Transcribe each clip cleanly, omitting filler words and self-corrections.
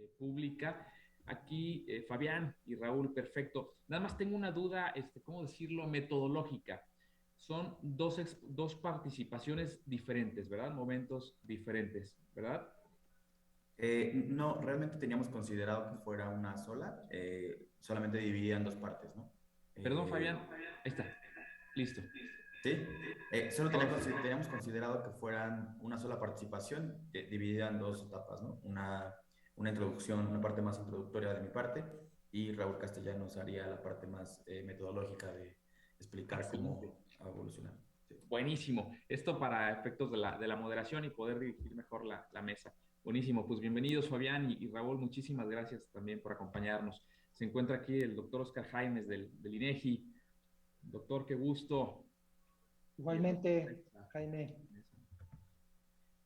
pública. Aquí, Fabián y Raúl, perfecto. Nada más tengo una duda, ¿cómo decirlo? Metodológica. Son dos participaciones diferentes, ¿verdad? Momentos diferentes, ¿verdad? No, realmente teníamos considerado que fuera una sola, solamente dividida en dos partes, ¿no? Perdón, Eh, Fabián. Ahí está. Listo. sí, solo Todo. teníamos considerado que fueran una sola participación, dividida en dos etapas, ¿no? Una introducción, una parte más introductoria de mi parte, y Raúl Castellanos haría la parte más metodológica de explicar Excelente. cómo ha evolucionado. Sí. Buenísimo. Esto para efectos de la moderación y poder dirigir mejor la mesa. Buenísimo. Pues bienvenidos, Fabián y Raúl. Muchísimas gracias también por acompañarnos. Se encuentra aquí el doctor Oscar Jaimes del INEGI. Doctor, qué gusto. Y el doctor Igualmente, Jaime,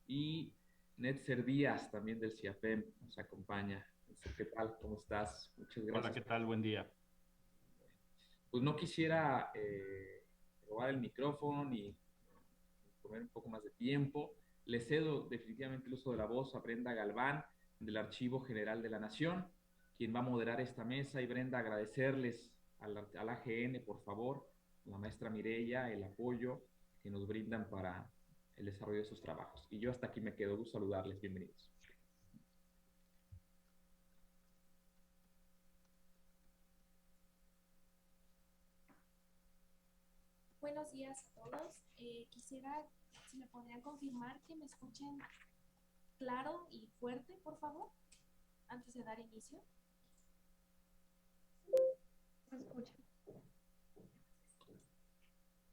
y Netzer Díaz, también del CIAPEM, nos acompaña. Netzer, ¿qué tal? ¿Cómo estás? Muchas Hola, gracias. ¿qué tal? Buen día. Pues no quisiera robar el micrófono ni comer un poco más de tiempo. Le cedo definitivamente el uso de la voz a Brenda Galván, del Archivo General de la Nación, quien va a moderar esta mesa. Y Brenda, agradecerles al AGN, por favor, a la maestra Mireya, el apoyo que nos brindan para el desarrollo de sus trabajos. Y yo hasta aquí me quedo. Gusto saludarles. Bienvenidos. Buenos días a todos. Quisiera, si me podrían confirmar que me escuchen claro y fuerte, por favor, antes de dar inicio. Se escucha.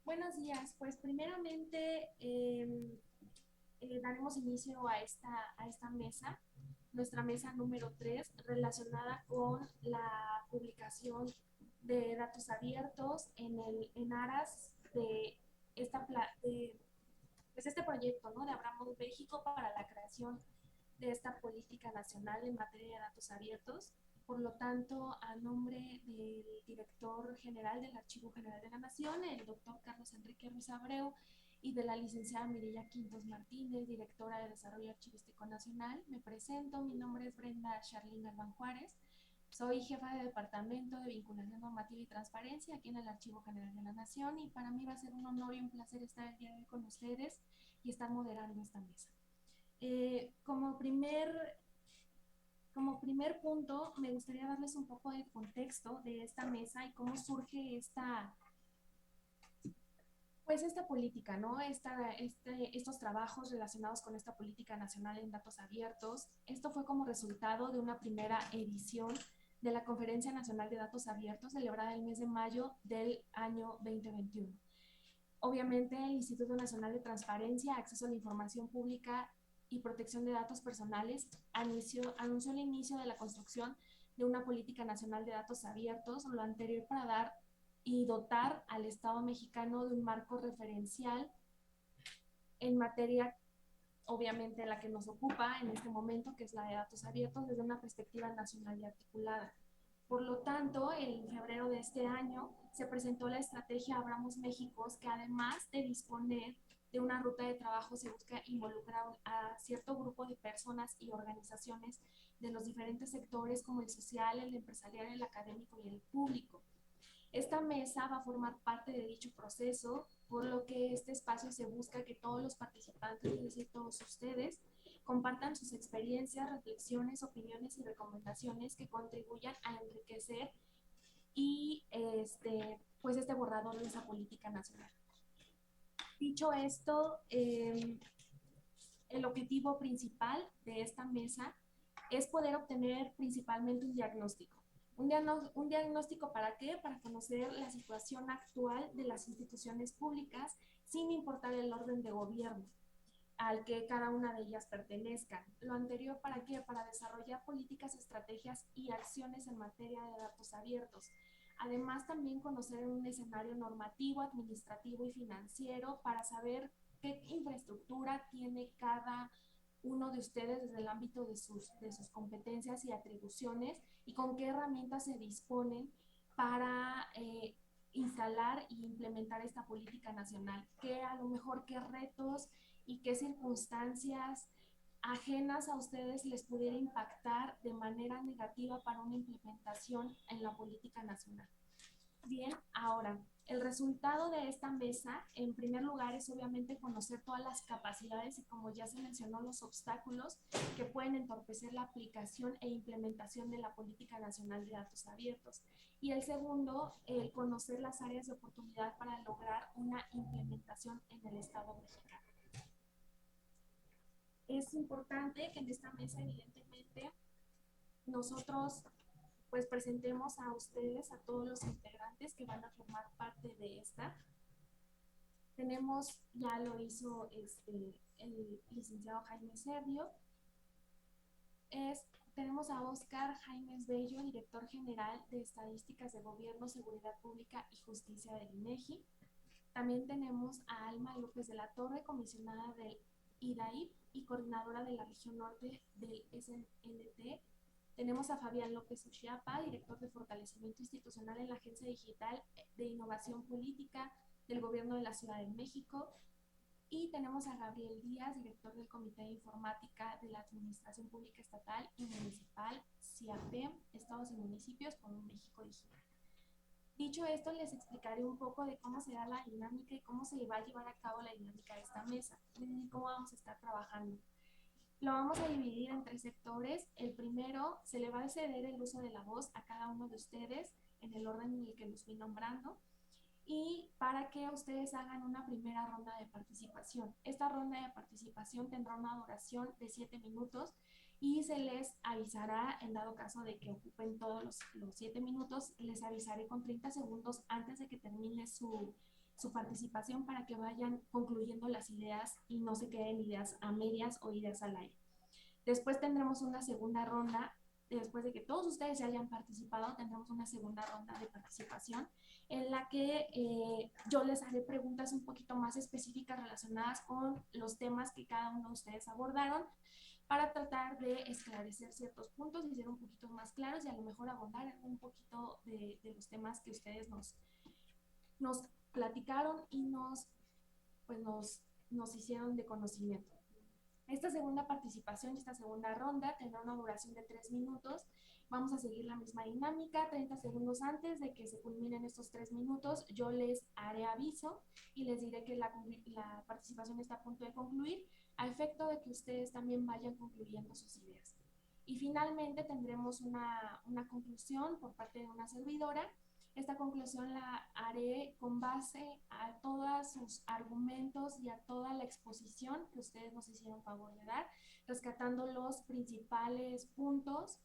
Buenos días. Pues primeramente daremos inicio a esta mesa, nuestra mesa número 3, relacionada con la publicación de datos abiertos en aras de pues este proyecto, ¿no? De Abramos México para la creación de esta política nacional en materia de datos abiertos. Por lo tanto, a nombre del director general del Archivo General de la Nación, el doctor Carlos Enrique Ruiz Abreu, y de la licenciada Mireya Quintos Martínez, directora de Desarrollo Archivístico Nacional, me presento. Mi nombre es Brenda Charlín Galván Juárez. Soy jefa de Departamento de Vinculación Normativa y Transparencia aquí en el Archivo General de la Nación, y para mí va a ser un honor y un placer estar el día de hoy con ustedes y estar moderando esta mesa. Eh, como primer como primer punto, me gustaría darles un poco de contexto de esta mesa y cómo surge esta política, ¿no? Estos trabajos relacionados con esta política nacional en datos abiertos. Esto fue como resultado de una primera edición de la Conferencia Nacional de Datos Abiertos celebrada el mes de mayo del año 2021. Obviamente, el Instituto Nacional de Transparencia, Acceso a la Información Pública y Protección de Datos Personales anunció el inicio de la construcción de una política nacional de datos abiertos, lo anterior para dar y dotar al Estado mexicano de un marco referencial en materia, obviamente, la que nos ocupa en este momento, que es la de datos abiertos, desde una perspectiva nacional y articulada. Por lo tanto, en febrero de este año se presentó la estrategia Abramos México, que además de disponer de una ruta de trabajo, se busca involucrar a cierto grupo de personas y organizaciones de los diferentes sectores, como el social, el empresarial, el académico y el público. Esta mesa va a formar parte de dicho proceso, por lo que este espacio se busca que todos los participantes, es decir, todos ustedes, compartan sus experiencias, reflexiones, opiniones y recomendaciones que contribuyan a enriquecer y pues este borrador de esa política nacional. Dicho esto, el objetivo principal de esta mesa es poder obtener principalmente un diagnóstico. ¿Un diagnóstico para qué? Para conocer la situación actual de las instituciones públicas sin importar el orden de gobierno al que cada una de ellas pertenezcan. Lo anterior, ¿para qué? Para desarrollar políticas, estrategias y acciones en materia de datos abiertos. Además, también conocer un escenario normativo, administrativo y financiero para saber qué infraestructura tiene cada uno de ustedes desde el ámbito de sus competencias y atribuciones, y con qué herramientas se disponen para instalar e implementar esta política nacional, qué a lo mejor qué retos y qué circunstancias ajenas a ustedes les pudiera impactar de manera negativa para una implementación en la política nacional. Bien, ahora, el resultado de esta mesa, en primer lugar, es obviamente conocer todas las capacidades y, como ya se mencionó, los obstáculos que pueden entorpecer la aplicación e implementación de la Política Nacional de Datos Abiertos. Y el segundo, el conocer las áreas de oportunidad para lograr una implementación en el Estado mexicano. Es importante que en esta mesa, evidentemente, nosotros pues presentemos a ustedes, a todos los integrantes que van a formar parte de esta. Tenemos, ya lo hizo el licenciado Jaime Serdio. Tenemos a Óscar Jaimes Bello, director general de Estadísticas de Gobierno, Seguridad Pública y Justicia del INEGI. También tenemos a Alma López de la Torre, comisionada del IDAIP y coordinadora de la región norte del SNT. Tenemos a Fabián López Uchiapa, director de Fortalecimiento Institucional en la Agencia Digital de Innovación Política del Gobierno de la Ciudad de México. Y tenemos a Gabriel Díaz, director del Comité de Informática de la Administración Pública Estatal y Municipal, CIAPEM, Estados y Municipios por un México Digital. Dicho esto, les explicaré un poco de cómo será la dinámica y cómo se va a llevar a cabo la dinámica de esta mesa y cómo vamos a estar trabajando. Lo vamos a dividir en 3 sectores. El primero, se le va a ceder el uso de la voz a cada uno de ustedes en el orden en el que los fui nombrando, y para que ustedes hagan una primera ronda de participación. Esta ronda de participación tendrá una duración de 7 minutos y se les avisará, en dado caso de que ocupen todos los 7 minutos, les avisaré con 30 segundos antes de que termine su participación para que vayan concluyendo las ideas y no se queden ideas a medias o ideas al aire. Después tendremos una segunda ronda, después de que todos ustedes ya hayan participado, tendremos una segunda ronda de participación en la que yo les haré preguntas un poquito más específicas relacionadas con los temas que cada uno de ustedes abordaron, para tratar de esclarecer ciertos puntos y ser un poquito más claros y a lo mejor abordar un poquito de los temas que ustedes nos platicaron y nos hicieron de conocimiento. Esta segunda participación y esta segunda ronda tendrá una duración de 3 minutos. Vamos a seguir la misma dinámica. 30 segundos antes de que se culminen estos 3 minutos, yo les haré aviso y les diré que la participación está a punto de concluir, a efecto de que ustedes también vayan concluyendo sus ideas. Y finalmente tendremos una conclusión por parte de una servidora. Esta conclusión la haré con base a todos sus argumentos y a toda la exposición que ustedes nos hicieron favor de dar, rescatando los principales puntos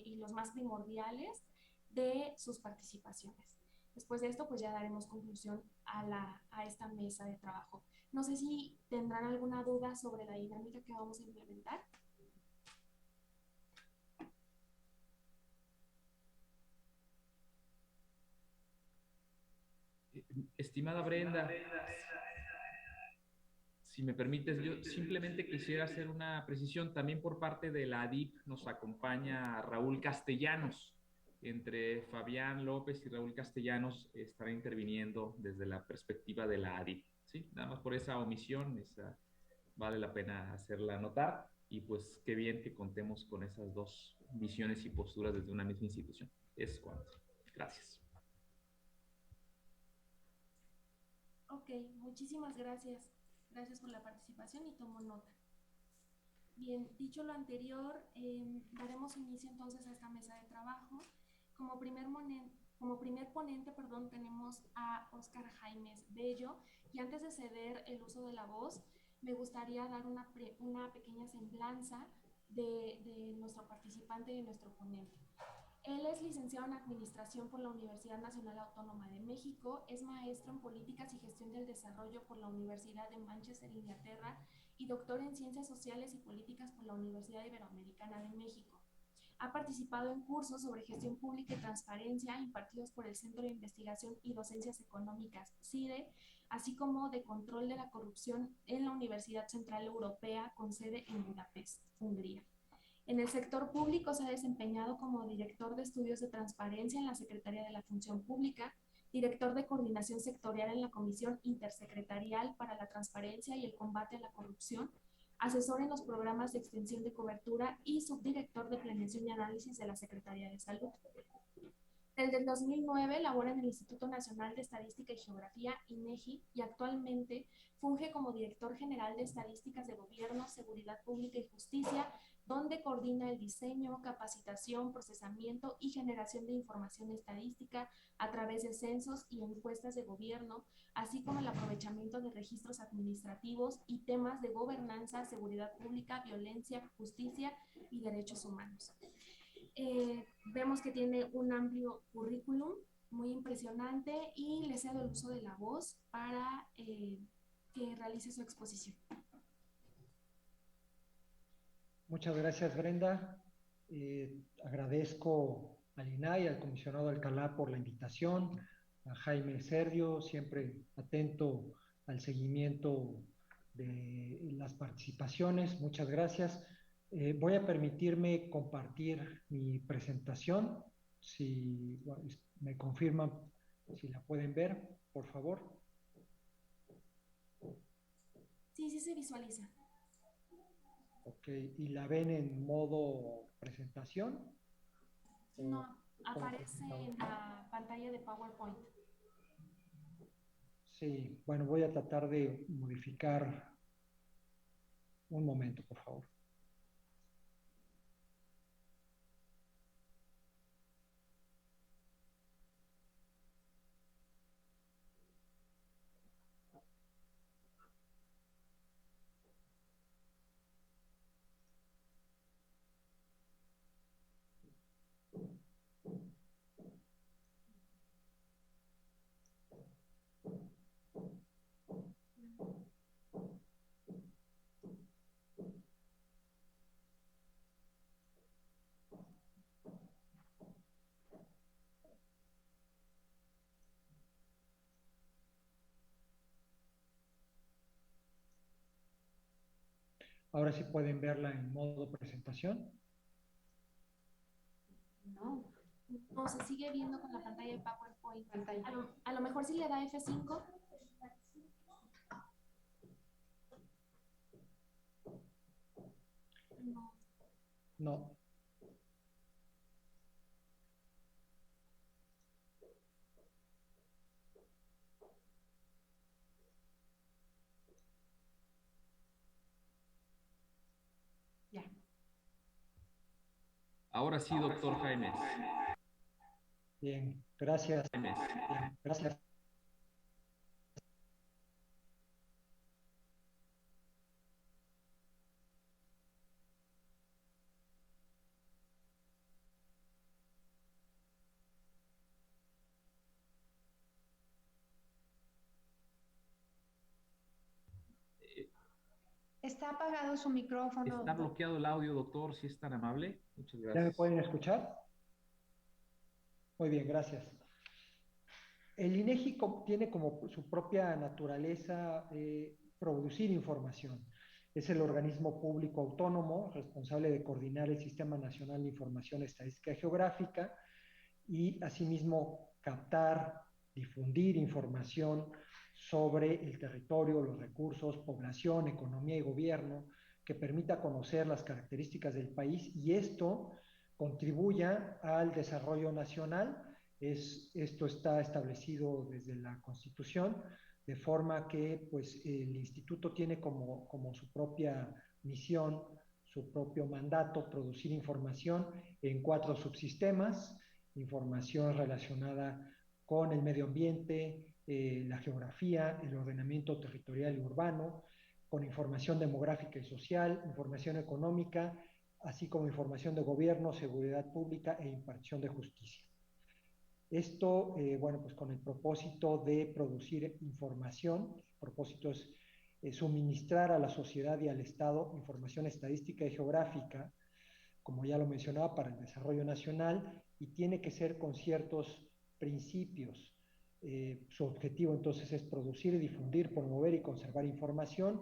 y los más primordiales de sus participaciones. Después de esto, pues ya daremos conclusión a esta mesa de trabajo. No sé si tendrán alguna duda sobre la dinámica que vamos a implementar. Estimada Brenda, si me permites, yo simplemente quisiera hacer una precisión. También por parte de la ADIP nos acompaña Raúl Castellanos. Entre Fabián López y Raúl Castellanos estará interviniendo desde la perspectiva de la ADIP. ¿Sí? Nada más por esa omisión, vale la pena hacerla notar, y pues qué bien que contemos con esas dos visiones y posturas desde una misma institución. Es cuanto. Gracias. Ok, muchísimas gracias. Gracias por la participación y tomo nota. Bien, dicho lo anterior, daremos inicio entonces a esta mesa de trabajo. Como primer ponente, tenemos a Óscar Jaimes Bello, y antes de ceder el uso de la voz, me gustaría dar una pequeña semblanza de nuestro participante y de nuestro ponente. Él es licenciado en Administración por la Universidad Nacional Autónoma de México, es maestro en Políticas y Gestión del Desarrollo por la Universidad de Manchester, Inglaterra, y doctor en Ciencias Sociales y Políticas por la Universidad Iberoamericana de México. Ha participado en cursos sobre gestión pública y transparencia impartidos por el Centro de Investigación y Docencias Económicas, CIDE, así como de control de la corrupción en la Universidad Central Europea, con sede en Budapest, Hungría. En el sector público se ha desempeñado como director de estudios de transparencia en la Secretaría de la Función Pública, director de coordinación sectorial en la Comisión Intersecretarial para la Transparencia y el Combate a la Corrupción, asesor en los programas de extensión de cobertura y subdirector de planeación y análisis de la Secretaría de Salud. Desde el 2009 labora en el Instituto Nacional de Estadística y Geografía, INEGI, y actualmente funge como director general de Estadísticas de Gobierno, Seguridad Pública y Justicia, donde coordina el diseño, capacitación, procesamiento y generación de información estadística a través de censos y encuestas de gobierno, así como el aprovechamiento de registros administrativos y temas de gobernanza, seguridad pública, violencia, justicia y derechos humanos. Vemos que tiene un amplio currículum, muy impresionante, y le cedo el uso de la voz para que realice su exposición. Muchas gracias, Brenda. Agradezco al INAI, al comisionado Alcalá por la invitación, a Jaime Sergio, siempre atento al seguimiento de las participaciones. Muchas gracias. Voy a permitirme compartir mi presentación. Si me confirman si la pueden ver, por favor. Sí, sí se visualiza. Ok, ¿y la ven en modo presentación? No, aparece en la pantalla de PowerPoint. Sí, bueno, voy a tratar de modificar. Un momento, por favor. Ahora sí pueden verla en modo presentación. No, no, se sigue viendo con la pantalla de PowerPoint. A lo mejor si le da F5. No. No. Ya. Ahora sí, doctor Jaime. Bien, gracias. Jaime. Bien, gracias. Está apagado su micrófono. Está bloqueado el audio, doctor, si es tan amable. Muchas ¿Ya me gracias. pueden escuchar? Muy bien, gracias. El INEGI tiene como su propia naturaleza producir información. Es el organismo público autónomo responsable de coordinar el Sistema Nacional de Información Estadística y Geográfica y asimismo captar, difundir información sobre el territorio, los recursos, población, economía y gobierno que permita conocer las características del país y esto contribuya al desarrollo nacional. Esto está establecido desde la Constitución, de forma que pues, el instituto tiene como su propia misión, su propio mandato, producir información en 4 subsistemas: información relacionada con el medio ambiente, la geografía, el ordenamiento territorial y urbano, con información demográfica y social, información económica, así como información de gobierno, seguridad pública e impartición de justicia. Esto, bueno, pues con el propósito de producir información, el propósito es suministrar a la sociedad y al Estado información estadística y geográfica, como ya lo mencionaba, para el desarrollo nacional, y tiene que ser con ciertos principios. Su objetivo entonces es producir, difundir, promover y conservar información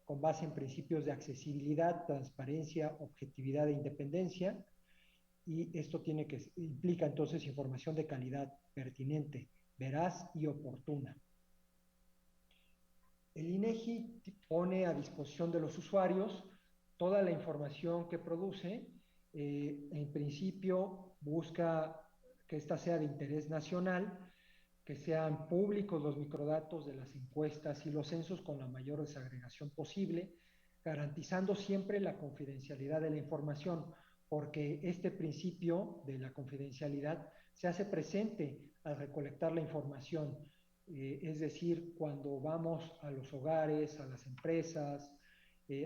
con base en principios de accesibilidad, transparencia, objetividad e independencia, y esto implica entonces información de calidad, pertinente, veraz y oportuna. El INEGI pone a disposición de los usuarios toda la información que produce. En principio busca que ésta sea de interés nacional, que sean públicos los microdatos de las encuestas y los censos con la mayor desagregación posible, garantizando siempre la confidencialidad de la información, porque este principio de la confidencialidad se hace presente al recolectar la información. Es decir, cuando vamos a los hogares, a las empresas,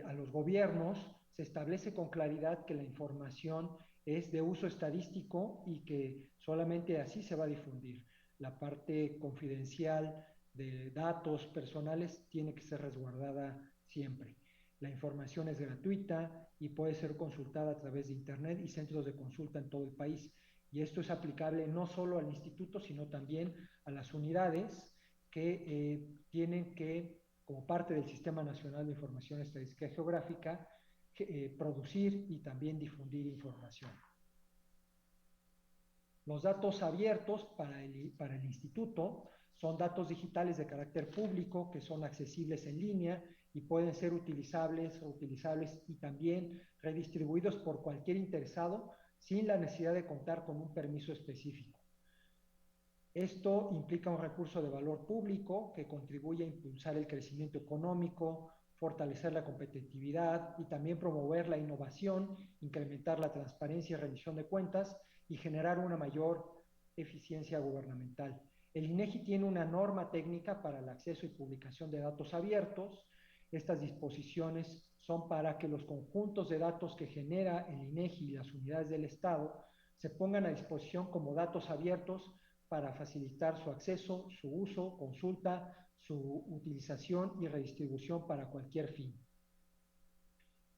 a los gobiernos, se establece con claridad que la información es de uso estadístico y que solamente así se va a difundir. La parte confidencial de datos personales tiene que ser resguardada siempre. La información es gratuita y puede ser consultada a través de Internet y centros de consulta en todo el país. Y esto es aplicable no solo al instituto, sino también a las unidades que tienen que, como parte del Sistema Nacional de Información Estadística y Geográfica, producir y también difundir información. Los datos abiertos para el instituto son datos digitales de carácter público que son accesibles en línea y pueden ser utilizables, reutilizables y también redistribuidos por cualquier interesado sin la necesidad de contar con un permiso específico. Esto implica un recurso de valor público que contribuye a impulsar el crecimiento económico, fortalecer la competitividad y también promover la innovación, incrementar la transparencia y rendición de cuentas y generar una mayor eficiencia gubernamental. El INEGI tiene una norma técnica para el acceso y publicación de datos abiertos. Estas disposiciones son para que los conjuntos de datos que genera el INEGI y las unidades del Estado se pongan a disposición como datos abiertos para facilitar su acceso, su uso, consulta, su utilización y redistribución para cualquier fin.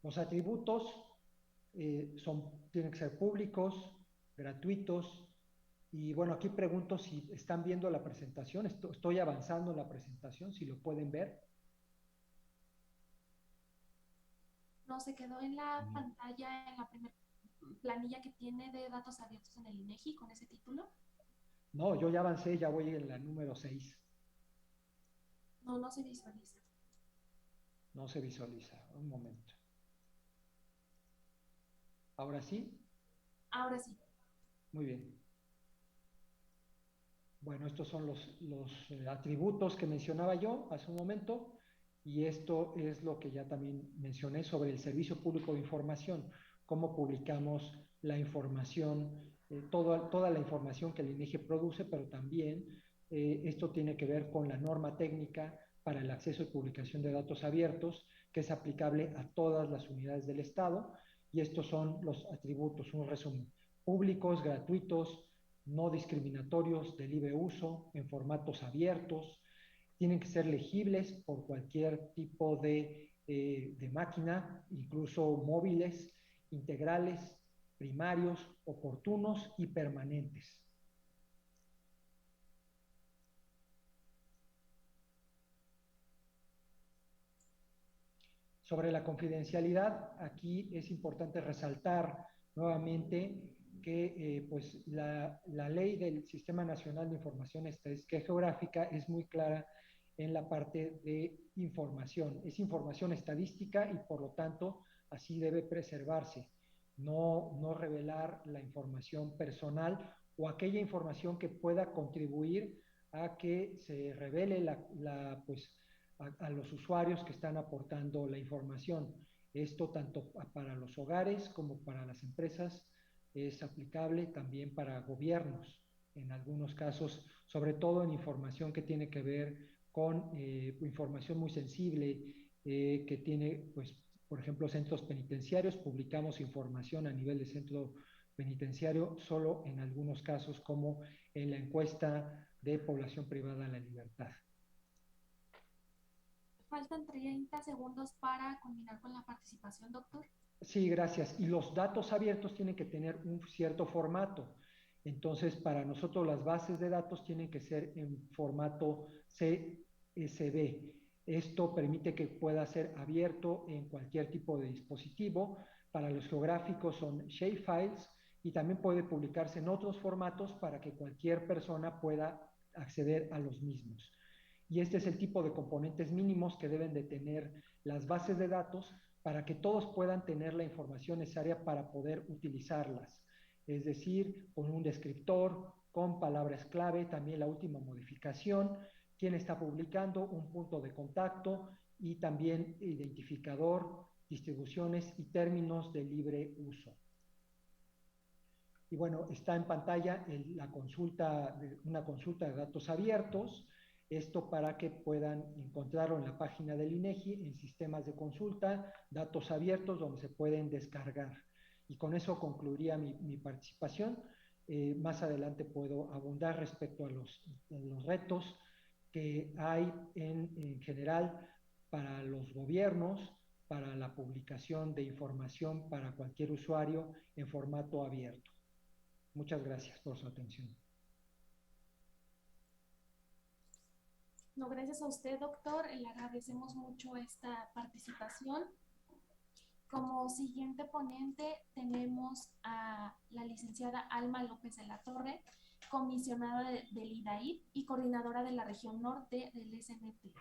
Los atributos tienen que ser públicos, gratuitos, y bueno, aquí pregunto si están viendo la presentación. Estoy avanzando en la presentación, si lo pueden ver. No, se quedó en la pantalla, en la primera planilla que tiene de datos abiertos en el INEGI con ese título. No, yo ya avancé, ya voy en la número 6. No, no se visualiza. No se visualiza, un momento. ¿Ahora sí? Ahora sí. Muy bien. Bueno, estos son los atributos que mencionaba yo hace un momento y esto es lo que ya también mencioné sobre el Servicio Público de Información, cómo publicamos la información, toda la información que el INEGI produce, pero también esto tiene que ver con la norma técnica para el acceso y publicación de datos abiertos, que es aplicable a todas las unidades del Estado, y estos son los atributos, un resumen: públicos, gratuitos, no discriminatorios, de libre uso, en formatos abiertos, tienen que ser legibles por cualquier tipo de máquina, incluso móviles, integrales, primarios, oportunos y permanentes. Sobre la confidencialidad, aquí es importante resaltar nuevamente que pues la ley del Sistema Nacional de Información Estadística y Geográfica es muy clara en la parte de información. Es información estadística y por lo tanto así debe preservarse. No revelar la información personal o aquella información que pueda contribuir a que se revele a los usuarios que están aportando la información. Esto tanto para los hogares como para las empresas es aplicable también para gobiernos, en algunos casos, sobre todo en información que tiene que ver con información muy sensible, que tiene, pues, por ejemplo, centros penitenciarios. Publicamos información a nivel de centro penitenciario solo en algunos casos, como en la encuesta de población privada de la libertad. Faltan 30 segundos para culminar con la participación, doctor. Sí, gracias. Y los datos abiertos tienen que tener un cierto formato. Entonces, para nosotros las bases de datos tienen que ser en formato CSV. Esto permite que pueda ser abierto en cualquier tipo de dispositivo. Para los geográficos son shapefiles y también puede publicarse en otros formatos para que cualquier persona pueda acceder a los mismos. y este es el tipo de componentes mínimos que deben de tener las bases de datos para que todos puedan tener la información necesaria para poder utilizarlas. Es decir, con un descriptor, con palabras clave, también la última modificación, quién está publicando, un punto de contacto y también identificador, distribuciones y términos de libre uso. Y bueno, está en pantalla una consulta de datos abiertos, esto para que puedan encontrarlo en la página del INEGI, en sistemas de consulta, datos abiertos donde se pueden descargar. Y con eso concluiría mi participación. Más adelante puedo abundar respecto a los retos que hay en general para los gobiernos, para la publicación de información para cualquier usuario en formato abierto. Muchas gracias por su atención. No, gracias a usted, doctor. Le agradecemos mucho esta participación. Como siguiente ponente tenemos a la licenciada Alma López de la Torre, comisionada del IDAID y coordinadora de la región norte del SNT.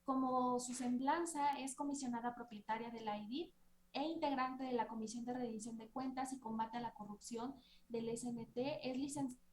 Como su semblanza es comisionada propietaria del IDID e integrante de la Comisión de Rendición de Cuentas y Combate a la Corrupción del SNT, es licenciada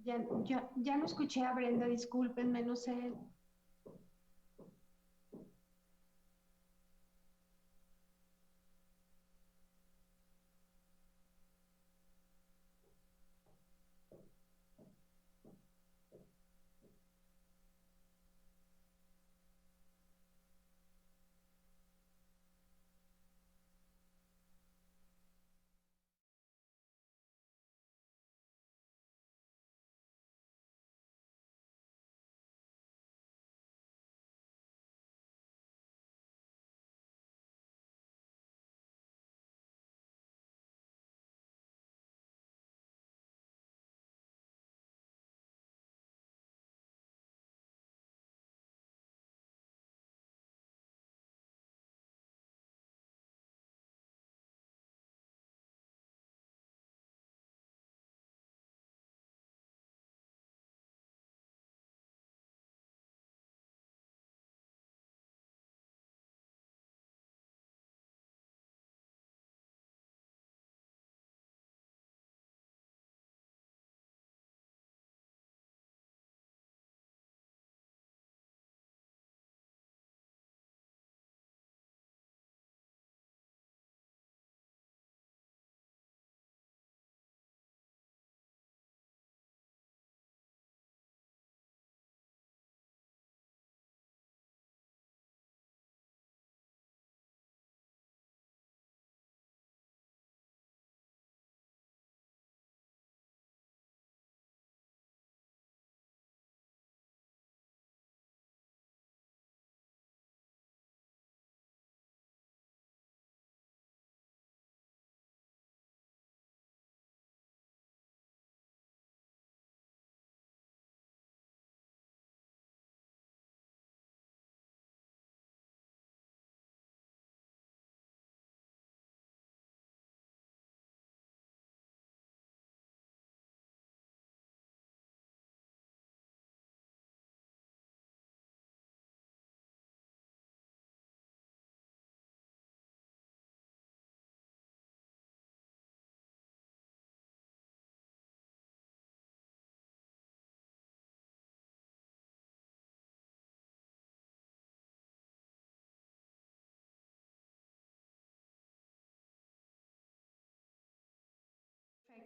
Ya no escuché a Brenda, discúlpenme, no sé.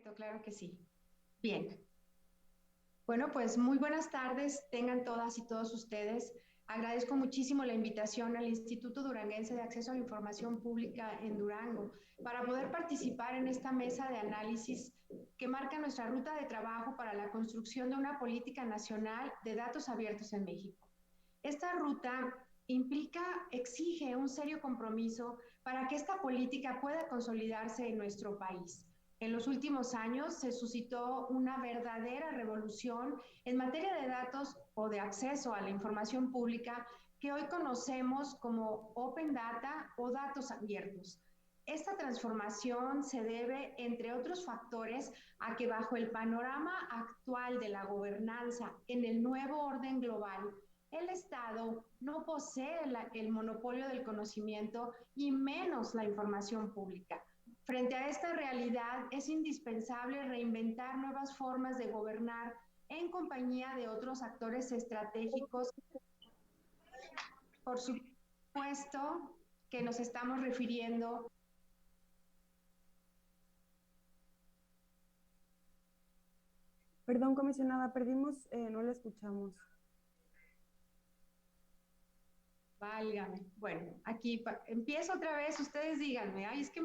Perfecto, claro que sí. Bien. Bueno, pues muy buenas tardes tengan todas y todos ustedes. Agradezco muchísimo la invitación al Instituto Duranguense de Acceso a la Información Pública en Durango para poder participar en esta mesa de análisis que marca nuestra ruta de trabajo para la construcción de una política nacional de datos abiertos en México. Esta ruta exige un serio compromiso para que esta política pueda consolidarse en nuestro país. En los últimos años se suscitó una verdadera revolución en materia de datos o de acceso a la información pública que hoy conocemos como Open Data o datos abiertos. Esta transformación se debe, entre otros factores, a que bajo el panorama actual de la gobernanza en el nuevo orden global, el Estado no posee el monopolio del conocimiento y menos la información pública. Frente a esta realidad, es indispensable reinventar nuevas formas de gobernar en compañía de otros actores estratégicos. Por supuesto que nos estamos refiriendo. Perdón, comisionada, perdimos, no la escuchamos. Válgame. Bueno, aquí empiezo otra vez, ustedes díganme. Ay, es que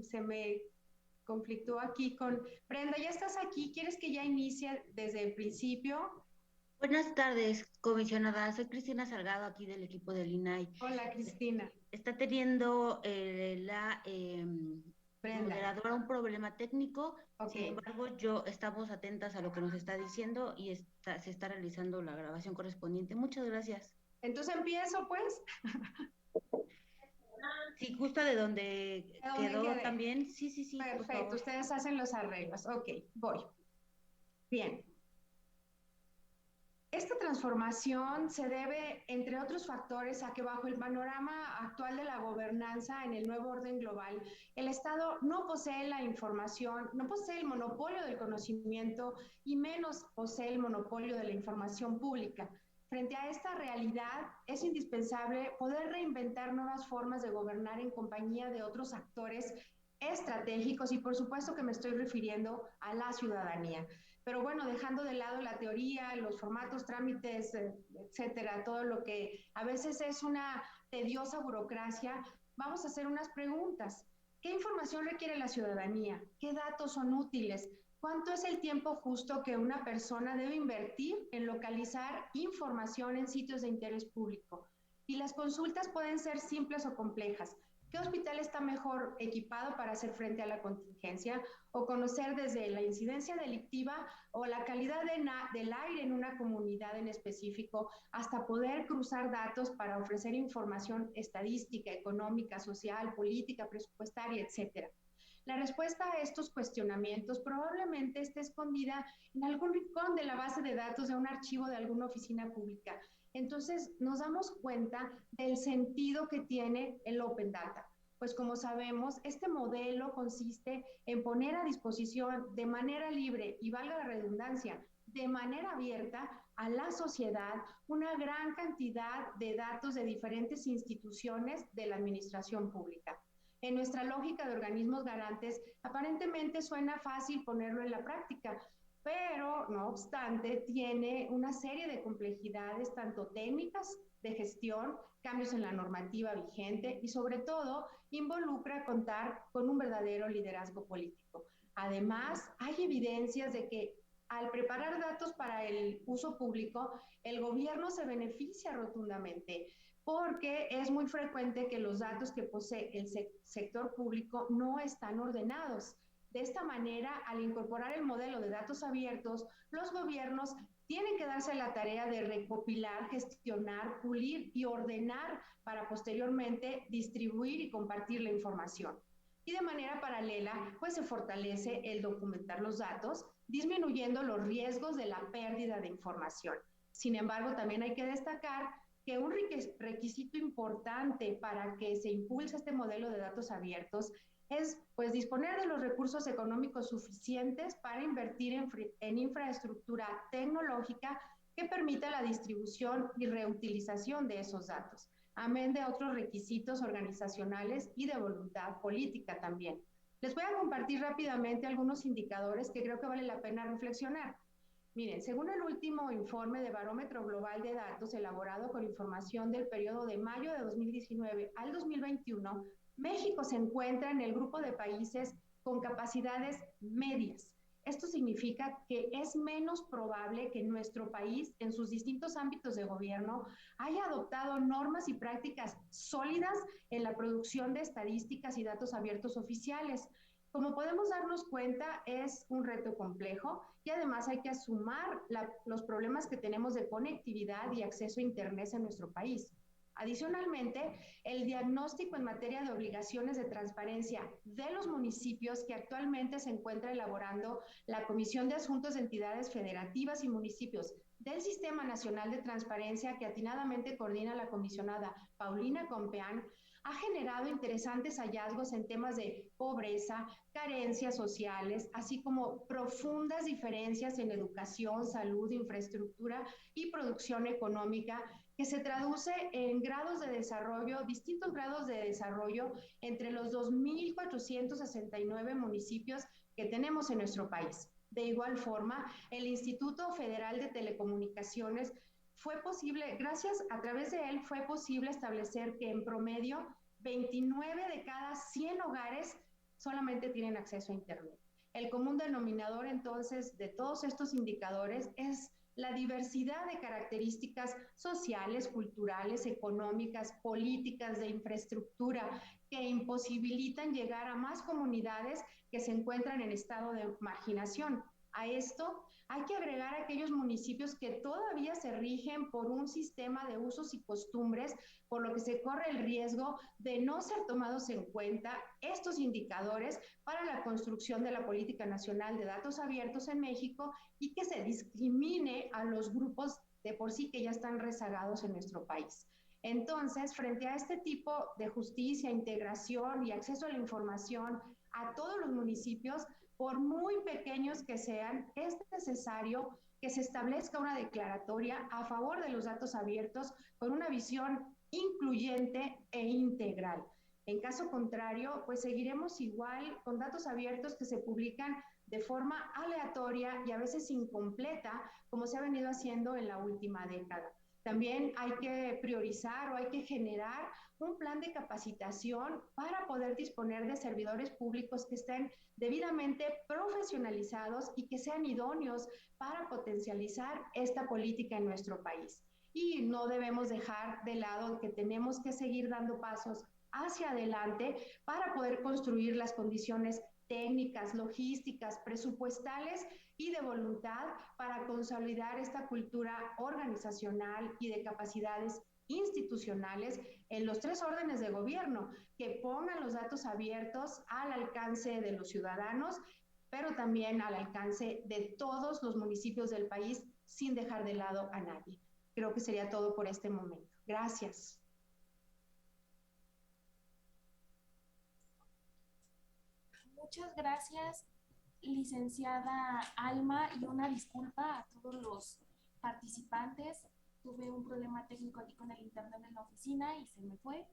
se me conflictó aquí con... Brenda, ¿ya estás aquí? ¿Quieres que ya inicie desde el principio? Buenas tardes, comisionada. Soy Cristina Salgado, aquí del equipo del INAI. Hola, Cristina. Está teniendo la moderadora un problema técnico. Okay. Sin embargo, estamos atentas a lo que nos está diciendo y se está realizando la grabación correspondiente. Muchas gracias. Entonces empiezo, pues. Si gusta de donde quedó también. Sí. Perfecto, ustedes hacen los arreglos. Ok, voy. Bien. Esta transformación se debe, entre otros factores, a que bajo el panorama actual de la gobernanza en el nuevo orden global, el Estado no posee la información, no posee el monopolio del conocimiento y menos posee el monopolio de la información pública. Frente a esta realidad, es indispensable poder reinventar nuevas formas de gobernar en compañía de otros actores estratégicos y por supuesto que me estoy refiriendo a la ciudadanía. Pero bueno, dejando de lado la teoría, los formatos, trámites, etcétera, todo lo que a veces es una tediosa burocracia, vamos a hacer unas preguntas. ¿Qué información requiere la ciudadanía? ¿Qué datos son útiles? ¿Cuánto es el tiempo justo que una persona debe invertir en localizar información en sitios de interés público? Y las consultas pueden ser simples o complejas. ¿Qué hospital está mejor equipado para hacer frente a la contingencia? O conocer desde la incidencia delictiva o la calidad del aire en una comunidad en específico, hasta poder cruzar datos para ofrecer información estadística, económica, social, política, presupuestaria, etcétera. La respuesta a estos cuestionamientos probablemente esté escondida en algún rincón de la base de datos de un archivo de alguna oficina pública. Entonces, nos damos cuenta del sentido que tiene el Open Data. Pues como sabemos, este modelo consiste en poner a disposición de manera libre y valga la redundancia, de manera abierta a la sociedad una gran cantidad de datos de diferentes instituciones de la administración pública. En nuestra lógica de organismos garantes, aparentemente suena fácil ponerlo en la práctica, pero no obstante tiene una serie de complejidades tanto técnicas de gestión, cambios en la normativa vigente y sobre todo involucra contar con un verdadero liderazgo político. Además, hay evidencias de que al preparar datos para el uso público, el gobierno se beneficia rotundamente porque es muy frecuente que los datos que posee el sector público no están ordenados. De esta manera, al incorporar el modelo de datos abiertos, los gobiernos tienen que darse la tarea de recopilar, gestionar, pulir y ordenar para posteriormente distribuir y compartir la información. Y de manera paralela, pues se fortalece el documentar los datos, disminuyendo los riesgos de la pérdida de información. Sin embargo, también hay que destacar que un requisito importante para que se impulse este modelo de datos abiertos es pues disponer de los recursos económicos suficientes para invertir en infraestructura tecnológica que permita la distribución y reutilización de esos datos, amén de otros requisitos organizacionales y de voluntad política también. Les voy a compartir rápidamente algunos indicadores que creo que vale la pena reflexionar. Miren, según el último informe de Barómetro Global de Datos elaborado con información del periodo de mayo de 2019 al 2021, México se encuentra en el grupo de países con capacidades medias. Esto significa que es menos probable que nuestro país, en sus distintos ámbitos de gobierno, haya adoptado normas y prácticas sólidas en la producción de estadísticas y datos abiertos oficiales. Como podemos darnos cuenta, es un reto complejo y además hay que sumar los problemas que tenemos de conectividad y acceso a Internet en nuestro país. Adicionalmente, el diagnóstico en materia de obligaciones de transparencia de los municipios que actualmente se encuentra elaborando la Comisión de Asuntos de Entidades Federativas y Municipios del Sistema Nacional de Transparencia que atinadamente coordina la comisionada Paulina Compeán, ha generado interesantes hallazgos en temas de pobreza, carencias sociales, así como profundas diferencias en educación, salud, infraestructura y producción económica, que se traduce en grados de desarrollo, distintos grados de desarrollo entre los 2.469 municipios que tenemos en nuestro país. De igual forma, el Instituto Federal de Telecomunicaciones gracias a través de él fue posible establecer que en promedio 29 de cada 100 hogares solamente tienen acceso a Internet. El común denominador entonces de todos estos indicadores es la diversidad de características sociales, culturales, económicas, políticas, de infraestructura, que imposibilitan llegar a más comunidades que se encuentran en estado de marginación. A esto hay que agregar aquellos municipios que todavía se rigen por un sistema de usos y costumbres, por lo que se corre el riesgo de no ser tomados en cuenta estos indicadores para la construcción de la Política Nacional de Datos Abiertos en México y que se discrimine a los grupos de por sí que ya están rezagados en nuestro país. Entonces, frente a este tipo de justicia, integración y acceso a la información a todos los municipios, por muy pequeños que sean, es necesario que se establezca una declaratoria a favor de los datos abiertos con una visión incluyente e integral. En caso contrario, pues seguiremos igual con datos abiertos que se publican de forma aleatoria y a veces incompleta, como se ha venido haciendo en la última década. También hay que priorizar o hay que generar un plan de capacitación para poder disponer de servidores públicos que estén debidamente profesionalizados y que sean idóneos para potencializar esta política en nuestro país. Y no debemos dejar de lado que tenemos que seguir dando pasos hacia adelante para poder construir las condiciones técnicas, logísticas, presupuestales y de voluntad para consolidar esta cultura organizacional y de capacidades institucionales en los 3 órdenes de gobierno que pongan los datos abiertos al alcance de los ciudadanos, pero también al alcance de todos los municipios del país sin dejar de lado a nadie. Creo que sería todo por este momento. Gracias. Muchas gracias, licenciada Alma, y una disculpa a todos los participantes. Tuve un problema técnico aquí con el internet en la oficina y se me fue.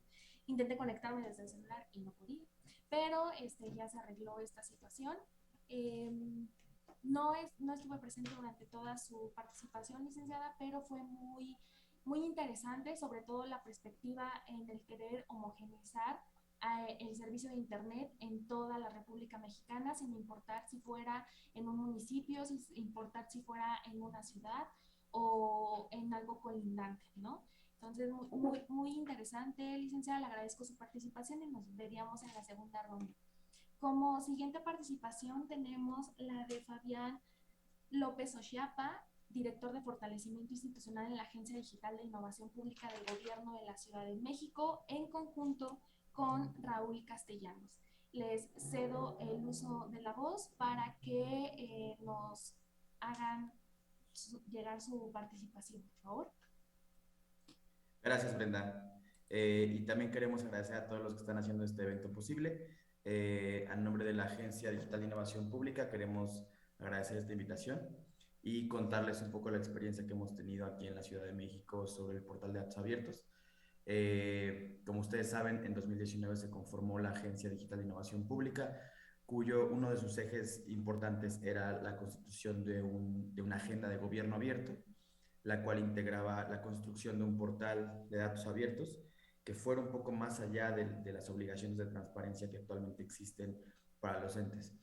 Intenté conectarme desde el celular y no podía, pero ya se arregló esta situación. No estuve presente durante toda su participación, licenciada, pero fue muy, muy interesante, sobre todo la perspectiva en el querer homogeneizar el servicio de Internet en toda la República Mexicana, sin importar si fuera en un municipio, sin importar si fuera en una ciudad o en algo colindante, ¿no? Entonces, muy, muy interesante, licenciada, le agradezco su participación y nos veríamos en la segunda ronda. Como siguiente participación tenemos la de Fabián López Ochiapa, director de fortalecimiento institucional en la Agencia Digital de Innovación Pública del Gobierno de la Ciudad de México, en conjunto con Raúl Castellanos. Les cedo el uso de la voz para que nos hagan llegar su participación, por favor. Gracias, Brenda. Y también queremos agradecer a todos los que están haciendo este evento posible. A nombre de la Agencia Digital de Innovación Pública queremos agradecer esta invitación y contarles un poco la experiencia que hemos tenido aquí en la Ciudad de México sobre el portal de datos abiertos. Como ustedes saben, en 2019 se conformó la Agencia Digital de Innovación Pública cuyo uno de sus ejes importantes era la constitución de una agenda de gobierno abierto, la cual integraba la construcción de un portal de datos abiertos que fuera un poco más allá de las obligaciones de transparencia que actualmente existen para los entes.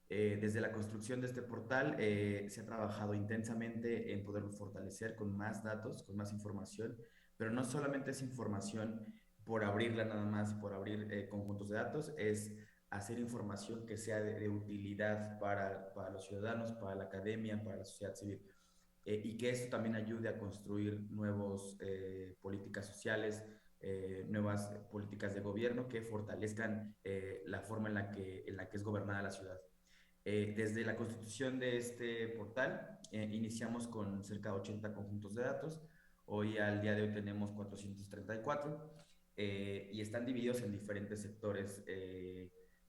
Desde la construcción de este portal se ha trabajado intensamente en poderlo fortalecer con más datos, con más información, pero no solamente es información por abrirla nada más, por abrir conjuntos de datos, es hacer información que sea de utilidad para los ciudadanos, para la academia, para la sociedad civil. Y que esto también ayude a construir nuevas políticas sociales, nuevas políticas de gobierno que fortalezcan la forma en la que es gobernada la ciudad. Desde la constitución de este portal, iniciamos con cerca de 80 conjuntos de datos. Hoy, al día de hoy, tenemos 434 y están divididos en diferentes sectores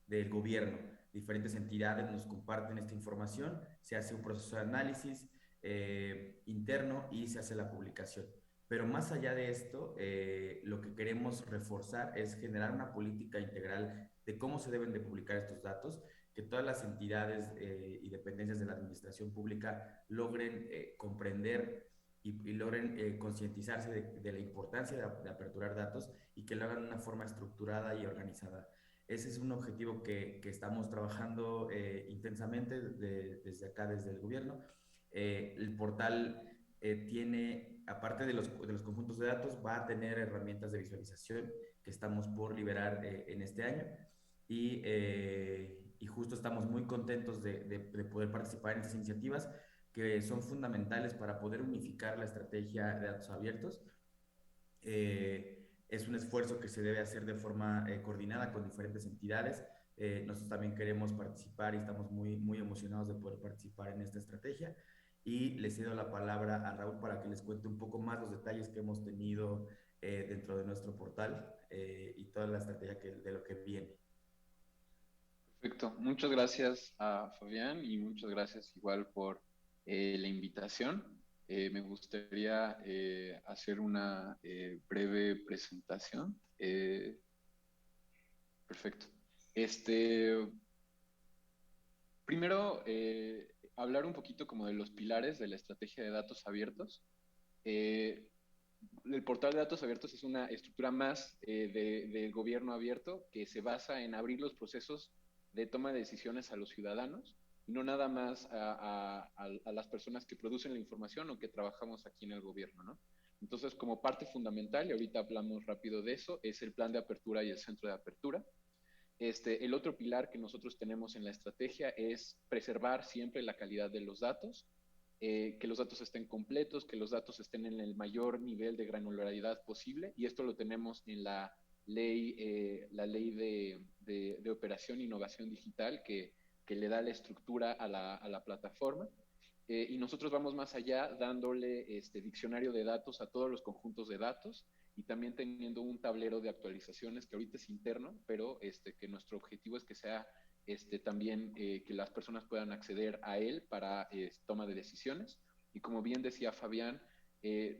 del gobierno. Diferentes entidades nos comparten esta información, se hace un proceso de análisis interno y se hace la publicación. Pero más allá de esto, lo que queremos reforzar es generar una política integral de cómo se deben de publicar estos datos, que todas las entidades y dependencias de la administración pública logren comprender y logren concientizarse de la importancia de aperturar datos y que lo hagan de una forma estructurada y organizada. Ese es un objetivo que estamos trabajando intensamente desde acá, desde el gobierno. El portal tiene, aparte de los conjuntos de datos, va a tener herramientas de visualización que estamos por liberar en este año y justo estamos muy contentos de poder participar en estas iniciativas que son fundamentales para poder unificar la estrategia de datos abiertos. Es un esfuerzo que se debe hacer de forma coordinada con diferentes entidades. Nosotros también queremos participar y estamos muy emocionados de poder participar en esta estrategia. Y le cedo la palabra a Raúl para que les cuente un poco más los detalles que hemos tenido dentro de nuestro portal y toda la estrategia de lo que viene. Perfecto. Muchas gracias a Fabián y muchas gracias igual por la invitación. Me gustaría hacer una breve presentación. Perfecto. Primero, hablar un poquito como de los pilares de la estrategia de datos abiertos. El portal de datos abiertos es una estructura más del gobierno abierto que se basa en abrir los procesos de toma de decisiones a los ciudadanos y no nada más a las personas que producen la información o que trabajamos aquí en el gobierno, ¿no? Entonces, como parte fundamental, y ahorita hablamos rápido de eso, es el plan de apertura y el centro de apertura. El otro pilar que nosotros tenemos en la estrategia es preservar siempre la calidad de los datos, que los datos estén completos, que los datos estén en el mayor nivel de granularidad posible, y esto lo tenemos en la ley de operación e innovación digital que le da la estructura a la plataforma. Y nosotros vamos más allá dándole diccionario de datos a todos los conjuntos de datos y también teniendo un tablero de actualizaciones que ahorita es interno, pero que nuestro objetivo es que sea también que las personas puedan acceder a él para toma de decisiones. Y como bien decía Fabián,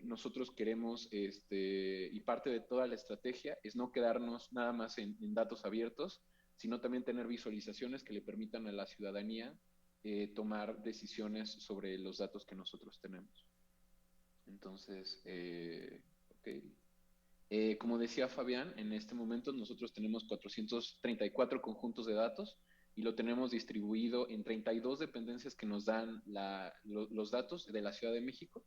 nosotros queremos, y parte de toda la estrategia es no quedarnos nada más en datos abiertos, sino también tener visualizaciones que le permitan a la ciudadanía tomar decisiones sobre los datos que nosotros tenemos. Entonces, como decía Fabián, en este momento nosotros tenemos 434 conjuntos de datos y lo tenemos distribuido en 32 dependencias que nos dan los datos de la Ciudad de México,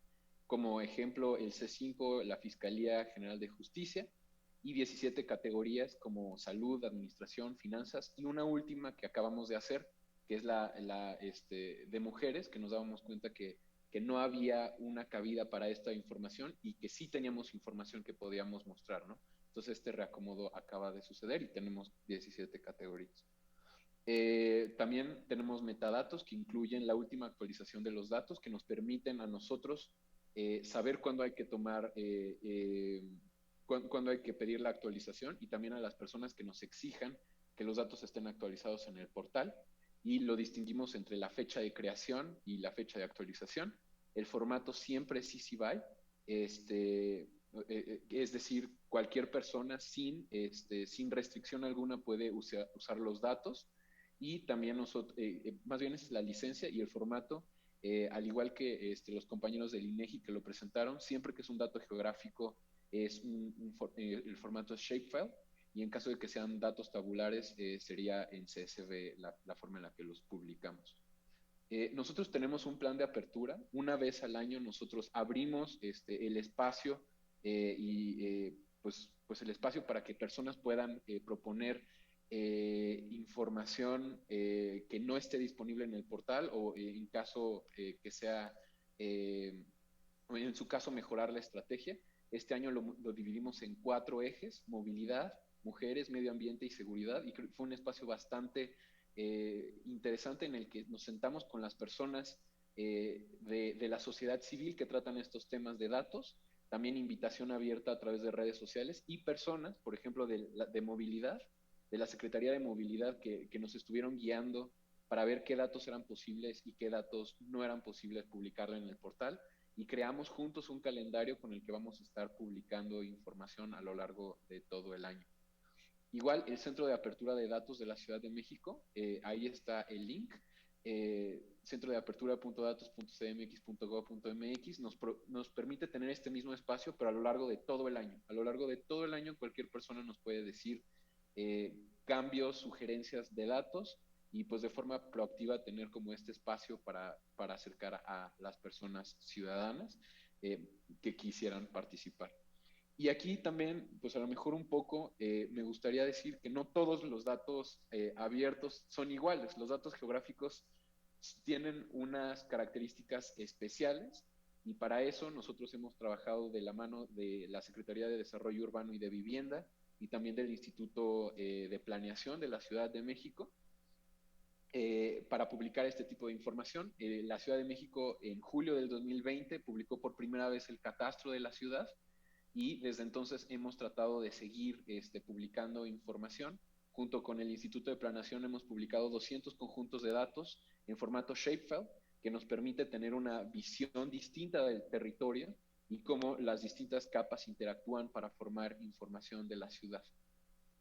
como ejemplo el C5, la Fiscalía General de Justicia, y 17 categorías como salud, administración, finanzas, y una última que acabamos de hacer, que es de mujeres, que nos dábamos cuenta que no había una cabida para esta información y que sí teníamos información que podíamos mostrar, ¿no? Entonces este reacomodo acaba de suceder y tenemos 17 categorías. También tenemos metadatos que incluyen la última actualización de los datos que nos permiten a nosotros saber cuándo hay que tomar, cuándo hay que pedir la actualización, y también a las personas que nos exijan que los datos estén actualizados en el portal, y lo distinguimos entre la fecha de creación y la fecha de actualización. El formato siempre es easy buy, es decir, cualquier persona sin restricción alguna puede usar los datos, y también nosotros, más bien es la licencia y el formato, al igual que los compañeros del INEGI que lo presentaron, siempre que es un dato geográfico es el formato es shapefile, y en caso de que sean datos tabulares sería en CSV la forma en la que los publicamos. Nosotros tenemos un plan de apertura. Una vez al año nosotros abrimos el espacio pues el espacio para que personas puedan proponer información que no esté disponible en el portal o en caso que sea, en su caso, mejorar la estrategia. Este año lo dividimos en 4 ejes: movilidad, mujeres, medio ambiente y seguridad, y creo que fue un espacio bastante interesante en el que nos sentamos con las personas de la sociedad civil que tratan estos temas de datos, también invitación abierta a través de redes sociales, y personas, por ejemplo, de movilidad, de la Secretaría de Movilidad, que nos estuvieron guiando para ver qué datos eran posibles y qué datos no eran posibles publicarlo en el portal, y creamos juntos un calendario con el que vamos a estar publicando información a lo largo de todo el año. Igual, el Centro de Apertura de Datos de la Ciudad de México, ahí está el link, centrodeapertura.datos.cdmx.gov.mx, nos permite tener este mismo espacio, pero a lo largo de todo el año. A lo largo de todo el año cualquier persona nos puede decir cambios, sugerencias de datos, y pues de forma proactiva tener como este espacio para acercar a las personas ciudadanas que quisieran participar. Y aquí también, pues a lo mejor un poco, me gustaría decir que no todos los datos abiertos son iguales. Los datos geográficos tienen unas características especiales, y para eso nosotros hemos trabajado de la mano de la Secretaría de Desarrollo Urbano y de Vivienda y también del Instituto de Planeación de la Ciudad de México para publicar este tipo de información. La Ciudad de México en julio del 2020 publicó por primera vez el catastro de la ciudad, y desde entonces hemos tratado de seguir publicando información. Junto con el Instituto de Planeación hemos publicado 200 conjuntos de datos en formato shapefile, que nos permite tener una visión distinta del territorio y cómo las distintas capas interactúan para formar información de la ciudad.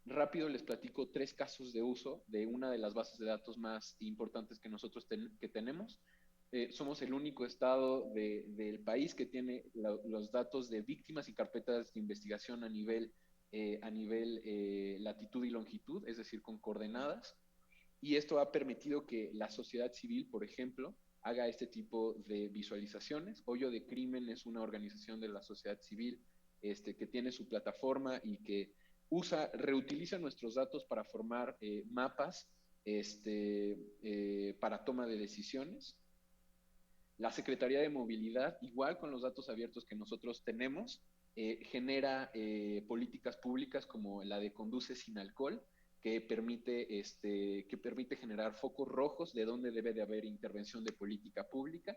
Rápido les platico 3 casos de uso de una de las bases de datos más importantes que nosotros tenemos. Somos el único estado del país que tiene los datos de víctimas y carpetas de investigación a nivel latitud y longitud, es decir, con coordenadas. Y esto ha permitido que la sociedad civil, por ejemplo, haga este tipo de visualizaciones. Hoyo de Crimen es una organización de la sociedad civil que tiene su plataforma y que reutiliza nuestros datos para formar mapas para toma de decisiones. La Secretaría de Movilidad, igual con los datos abiertos que nosotros tenemos, genera políticas públicas como la de Conduce sin Alcohol, que permite generar focos rojos de dónde debe de haber intervención de política pública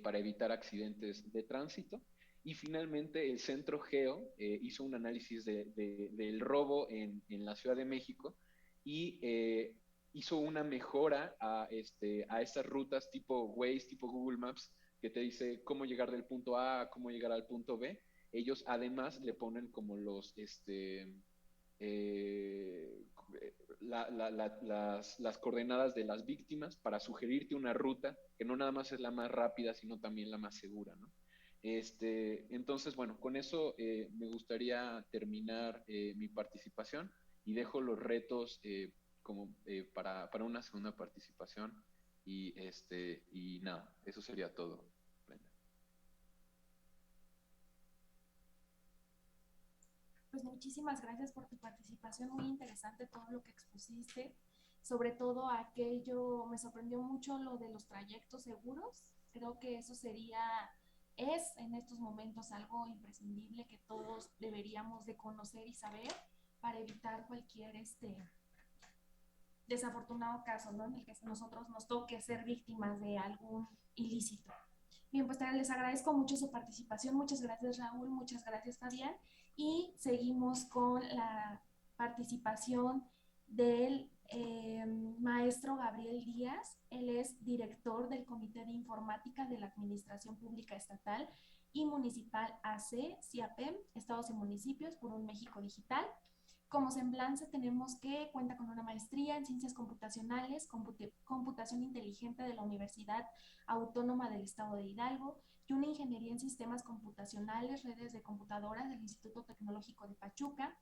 para evitar accidentes de tránsito. Y finalmente el Centro Geo hizo un análisis del robo en la Ciudad de México y hizo una mejora a estas rutas tipo Waze, tipo Google Maps, que te dice cómo llegar del punto A a cómo llegar al punto B. Ellos además le ponen como las coordenadas de las víctimas para sugerirte una ruta que no nada más es la más rápida, sino también la más segura, ¿no? Entonces, bueno, con eso me gustaría terminar mi participación, y dejo los retos para una segunda participación, y nada, eso sería todo, Brenda. Pues muchísimas gracias por tu participación, muy interesante todo lo que expusiste, sobre todo aquello, me sorprendió mucho lo de los trayectos seguros. Creo que eso es en estos momentos algo imprescindible que todos deberíamos de conocer y saber para evitar cualquier desafortunado caso, ¿no?, en el que nosotros nos toque ser víctimas de algún ilícito. Bien, pues les agradezco mucho su participación. Muchas gracias, Raúl. Muchas gracias, Fabián. Y seguimos con la participación del maestro Gabriel Díaz. Él es director del Comité de Informática de la Administración Pública Estatal y Municipal AC, CIAPEM, Estados y Municipios por un México Digital. Como semblanza tenemos que cuenta con una maestría en ciencias computacionales, computación inteligente de la Universidad Autónoma del Estado de Hidalgo y una ingeniería en sistemas computacionales, redes de computadoras del Instituto Tecnológico de Pachuca.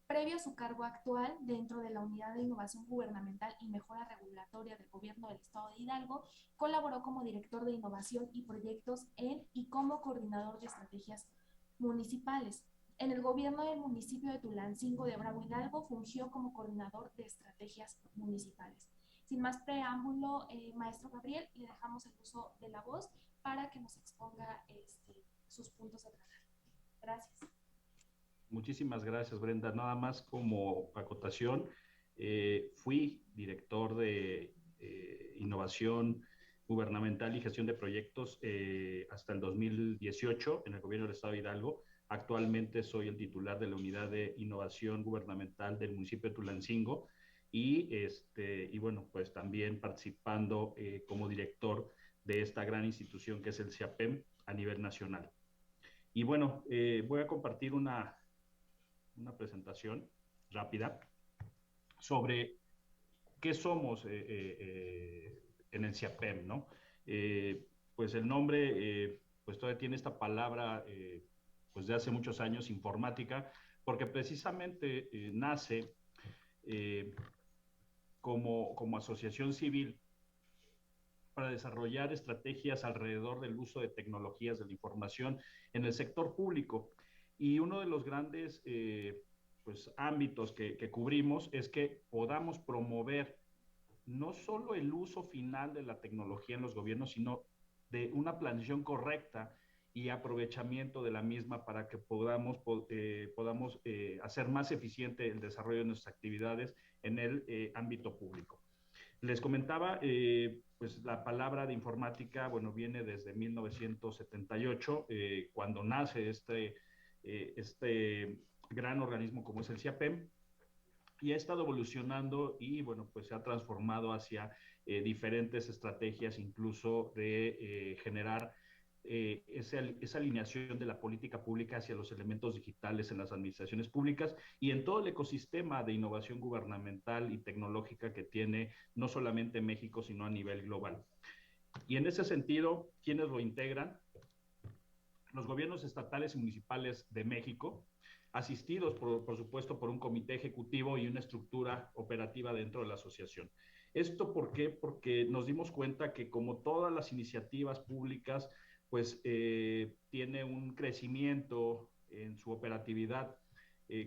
Previo a su cargo actual dentro de la Unidad de Innovación Gubernamental y Mejora Regulatoria del Gobierno del Estado de Hidalgo, colaboró como director de innovación y proyectos y como coordinador de estrategias municipales. En el gobierno del municipio de Tulancingo de Bravo Hidalgo fungió como coordinador de estrategias municipales. Sin más preámbulo, maestro Gabriel, le dejamos el uso de la voz para que nos exponga sus puntos a tratar. Gracias. Muchísimas gracias, Brenda. Nada más como acotación, fui director de innovación gubernamental y gestión de proyectos hasta el 2018 en el gobierno del Estado de Hidalgo. Actualmente soy el titular de la unidad de innovación gubernamental del municipio de Tulancingo y bueno, pues también participando como director de esta gran institución que es el CIAPEM a nivel nacional. Y bueno, voy a compartir una presentación rápida sobre qué somos en el CIAPEM, ¿no? Pues el nombre, pues todavía tiene esta palabra, pues de hace muchos años, informática, porque precisamente nace como asociación civil para desarrollar estrategias alrededor del uso de tecnologías de la información en el sector público. Y uno de los grandes pues, ámbitos que cubrimos es que podamos promover no solo el uso final de la tecnología en los gobiernos, sino de una planeación correcta y aprovechamiento de la misma para que podamos hacer más eficiente el desarrollo de nuestras actividades en el ámbito público. Les comentaba, pues la palabra de informática, bueno, viene desde 1978, cuando nace este gran organismo como es el CIAPEM, y ha estado evolucionando y, bueno, pues se ha transformado hacia diferentes estrategias, incluso de generar esa alineación de la política pública hacia los elementos digitales en las administraciones públicas y en todo el ecosistema de innovación gubernamental y tecnológica que tiene no solamente México, sino a nivel global. Y en ese sentido, ¿quiénes lo integran? Los gobiernos estatales y municipales de México, asistidos, por supuesto, por un comité ejecutivo y una estructura operativa dentro de la asociación. ¿Esto por qué? Porque nos dimos cuenta que como todas las iniciativas públicas, pues tiene un crecimiento en su operatividad,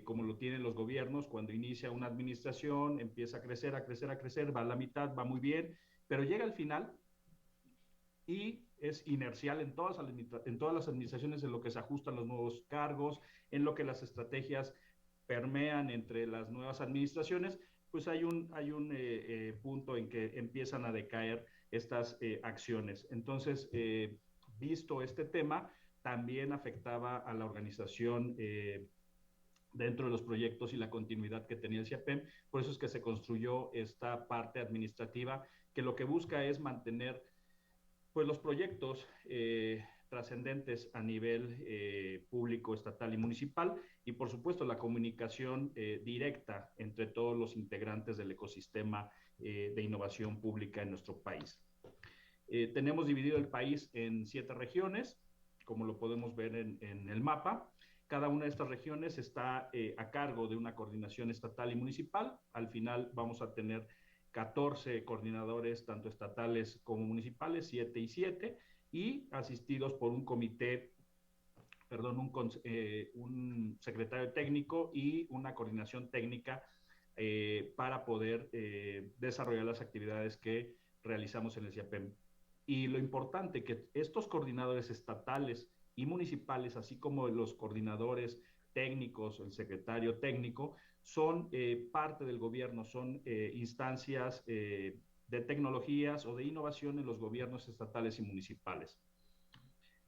como lo tienen los gobiernos. Cuando inicia una administración, empieza a crecer, va a la mitad, va muy bien, pero llega al final y es inercial en todas las administraciones, en lo que se ajustan los nuevos cargos, en lo que las estrategias permean entre las nuevas administraciones, pues hay un punto en que empiezan a decaer estas acciones. Entonces, visto este tema, también afectaba a la organización dentro de los proyectos y la continuidad que tenía el CIAPEM. Por eso es que se construyó esta parte administrativa que lo que busca es mantener pues, los proyectos trascendentes a nivel público, estatal y municipal, y por supuesto la comunicación directa entre todos los integrantes del ecosistema de innovación pública en nuestro país. Tenemos dividido el país en 7 regiones, como lo podemos ver en el mapa. Cada una de estas regiones está a cargo de una coordinación estatal y municipal. Al final vamos a tener 14 coordinadores, tanto estatales como municipales, 7 y 7, y asistidos por un comité, perdón, un secretario técnico y una coordinación técnica para poder desarrollar las actividades que realizamos en el CIAPEM. Y lo importante que estos coordinadores estatales y municipales, así como los coordinadores técnicos, el secretario técnico, son parte del gobierno, son instancias de tecnologías o de innovación en los gobiernos estatales y municipales.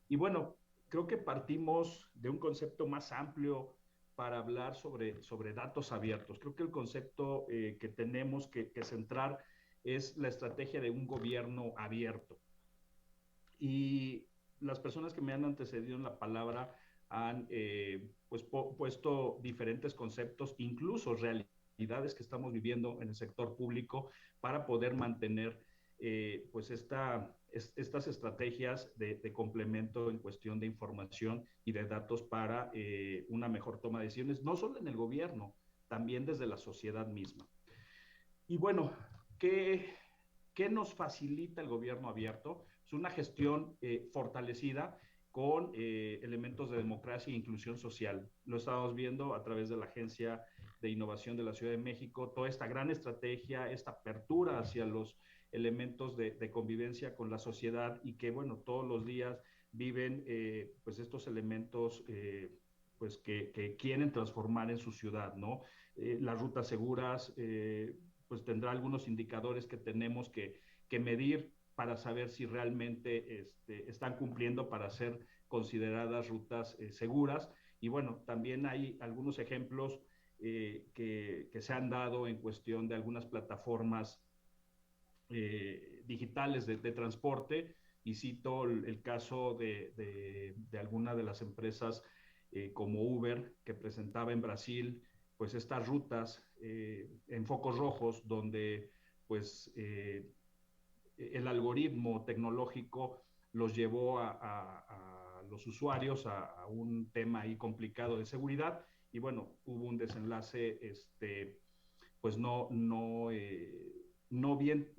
Y bueno, creo que partimos de un concepto más amplio para hablar sobre datos abiertos. Creo que el concepto que tenemos que centrar es la estrategia de un gobierno abierto. Y las personas que me han antecedido en la palabra han pues puesto diferentes conceptos, incluso realidades que estamos viviendo en el sector público, para poder mantener pues estas estrategias de complemento en cuestión de información y de datos para una mejor toma de decisiones, no solo en el gobierno, también desde la sociedad misma. Y bueno, ¿qué nos facilita el gobierno abierto? Es una gestión fortalecida con elementos de democracia e inclusión social. Lo estamos viendo a través de la Agencia de Innovación de la Ciudad de México, toda esta gran estrategia, esta apertura hacia los elementos de convivencia con la sociedad, y que, bueno, todos los días viven pues estos elementos pues que quieren transformar en su ciudad, ¿no? Las rutas seguras, pues tendrá algunos indicadores que tenemos que medir para saber si realmente están cumpliendo para ser consideradas rutas seguras. Y bueno, también hay algunos ejemplos que se han dado en cuestión de algunas plataformas digitales de transporte, y cito el caso de alguna de las empresas como Uber, que presentaba en Brasil pues estas rutas en focos rojos, donde pues el algoritmo tecnológico los llevó a los usuarios a un tema ahí complicado de seguridad, y bueno, hubo un desenlace pues no bien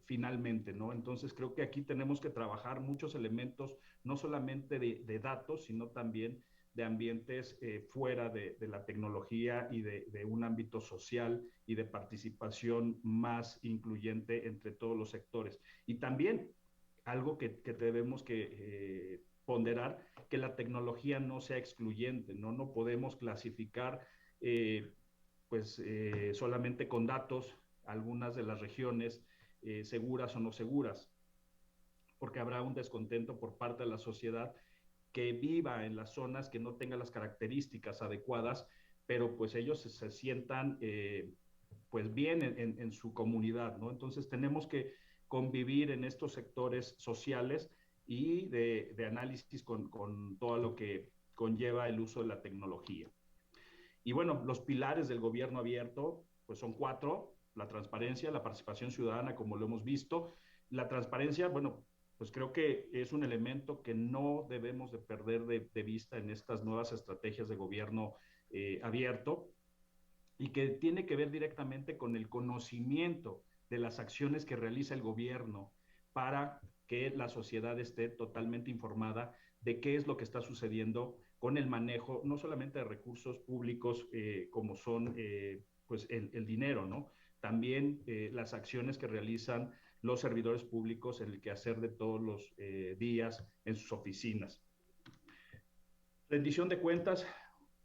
finalmente, ¿no? Entonces creo que aquí tenemos que trabajar muchos elementos, no solamente de datos, sino también de ambientes fuera de la tecnología, y de un ámbito social y de participación más incluyente entre todos los sectores. Y también algo que debemos que ponderar, que la tecnología no sea excluyente, ¿no? No podemos clasificar solamente con datos algunas de las regiones seguras o no seguras, porque habrá un descontento por parte de la sociedad que viva en las zonas que no tengan las características adecuadas, pero pues ellos se sientan pues bien en su comunidad, ¿no? Entonces tenemos que convivir en estos sectores sociales y de análisis con todo lo que conlleva el uso de la tecnología. Y bueno, los pilares del gobierno abierto pues son 4: la transparencia, la participación ciudadana, como lo hemos visto. La transparencia, bueno, pues creo que es un elemento que no debemos de perder de vista en estas nuevas estrategias de gobierno abierto, y que tiene que ver directamente con el conocimiento de las acciones que realiza el gobierno para que la sociedad esté totalmente informada de qué es lo que está sucediendo con el manejo, no solamente de recursos públicos como son pues el dinero, ¿no? También las acciones que realizan los servidores públicos en el quehacer de todos los días en sus oficinas. Rendición de cuentas,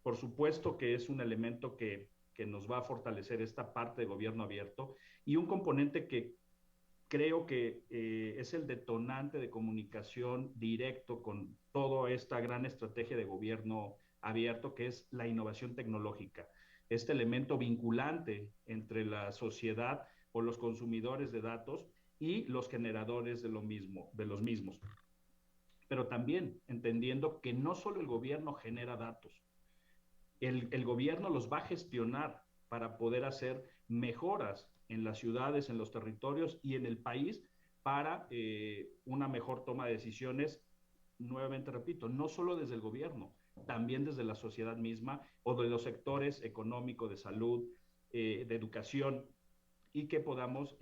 por supuesto que es un elemento que nos va a fortalecer esta parte de gobierno abierto, y un componente que creo que es el detonante de comunicación directo con toda esta gran estrategia de gobierno abierto, que es la innovación tecnológica. Este elemento vinculante entre la sociedad o los consumidores de datos y los generadores de los mismos. Pero también entendiendo que no solo el gobierno genera datos, el gobierno los va a gestionar para poder hacer mejoras en las ciudades, en los territorios y en el país para una mejor toma de decisiones. Nuevamente repito, no solo desde el gobierno, también desde la sociedad misma o de los sectores económico, de salud, de educación, y que podamos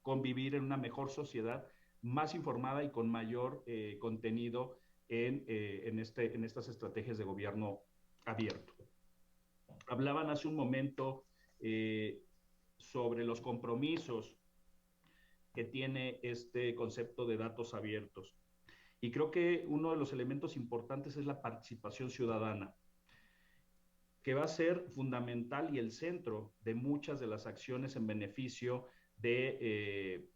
convivir en una mejor sociedad, más informada y con mayor contenido en estas estrategias de gobierno abierto. Hablaban hace un momento sobre los compromisos que tiene este concepto de datos abiertos. Y creo que uno de los elementos importantes es la participación ciudadana, que va a ser fundamental y el centro de muchas de las acciones en beneficio de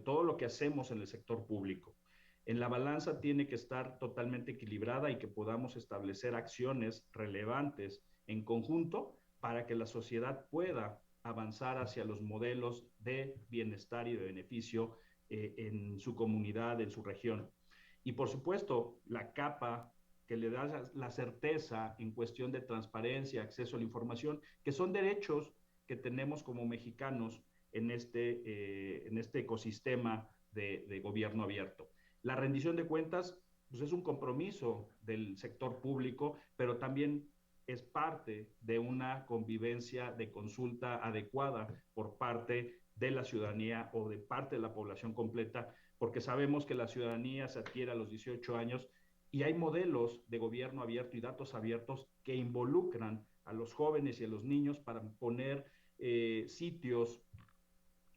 todo lo que hacemos en el sector público. En la balanza tiene que estar totalmente equilibrada y que podamos establecer acciones relevantes en conjunto para que la sociedad pueda avanzar hacia los modelos de bienestar y de beneficio en su comunidad, en su región. Y por supuesto, la capa que le da la certeza en cuestión de transparencia, acceso a la información, que son derechos que tenemos como mexicanos en este ecosistema de gobierno abierto. La rendición de cuentas pues es un compromiso del sector público, pero también es parte de una convivencia de consulta adecuada por parte de la ciudadanía o de parte de la población completa, porque sabemos que la ciudadanía se adquiere a los 18 años y hay modelos de gobierno abierto y datos abiertos que involucran a los jóvenes y a los niños para poner sitios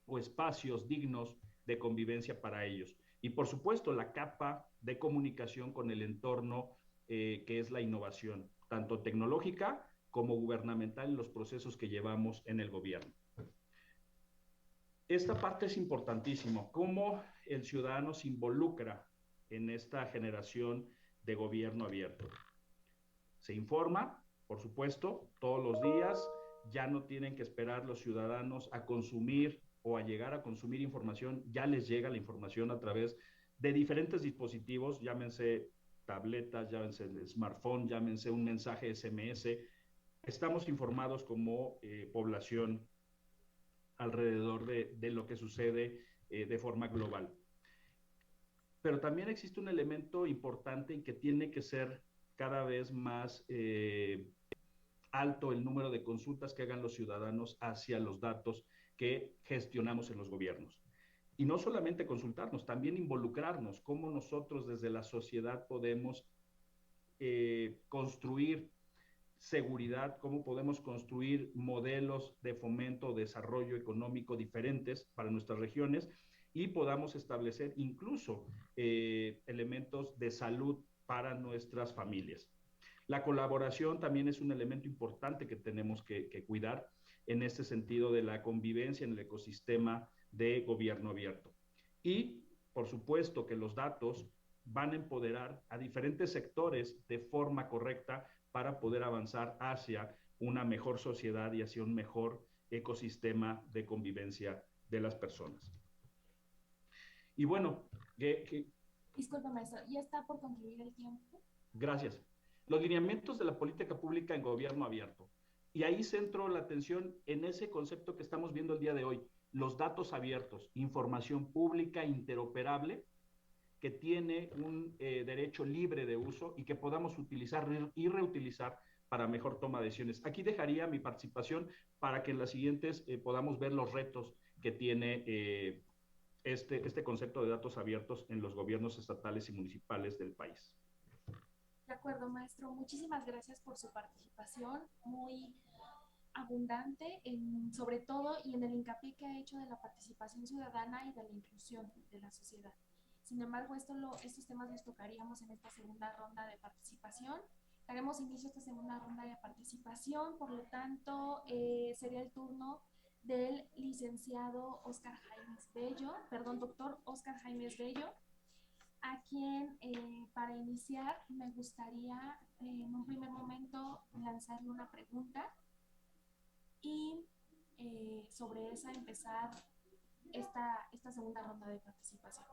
o espacios dignos de convivencia para ellos. Y por supuesto, la capa de comunicación con el entorno que es la innovación, tanto tecnológica como gubernamental en los procesos que llevamos en el gobierno. Esta parte es importantísima, cómo el ciudadano se involucra en esta generación de gobierno abierto. Se informa, por supuesto, todos los días, ya no tienen que esperar los ciudadanos a consumir o a llegar a consumir información, ya les llega la información a través de diferentes dispositivos, llámense tabletas, llámense el smartphone, llámense un mensaje SMS. Estamos informados como población alrededor de lo que sucede de forma global. Pero también existe un elemento importante y que tiene que ser cada vez más alto el número de consultas que hagan los ciudadanos hacia los datos que gestionamos en los gobiernos. Y no solamente consultarnos, también involucrarnos, cómo nosotros desde la sociedad podemos construir seguridad, cómo podemos construir modelos de fomento, desarrollo económico diferentes para nuestras regiones y podamos establecer incluso elementos de salud para nuestras familias. La colaboración también es un elemento importante que tenemos que cuidar en este sentido de la convivencia en el ecosistema de gobierno abierto. Y, por supuesto, que los datos van a empoderar a diferentes sectores de forma correcta para poder avanzar hacia una mejor sociedad y hacia un mejor ecosistema de convivencia de las personas. Y bueno, Disculpa, maestro, ¿ya está por concluir el tiempo? Gracias. Los lineamientos de la política pública en gobierno abierto. Y ahí centro la atención en ese concepto que estamos viendo el día de hoy, los datos abiertos, información pública interoperable que tiene un derecho libre de uso y que podamos utilizar y reutilizar para mejor toma de decisiones. Aquí dejaría mi participación para que en las siguientes podamos ver los retos que tiene este concepto de datos abiertos en los gobiernos estatales y municipales del país. De acuerdo, maestro. Muchísimas gracias por su participación, muy abundante, sobre todo y en el hincapié que ha hecho de la participación ciudadana y de la inclusión de la sociedad. Sin embargo, estos temas los tocaríamos en esta segunda ronda de participación. Daremos inicio a esta segunda ronda de participación, por lo tanto, sería el turno del licenciado doctor Óscar Jaimes Bello, a quien para iniciar me gustaría en un primer momento lanzarle una pregunta y sobre esa empezar esta segunda ronda de participación.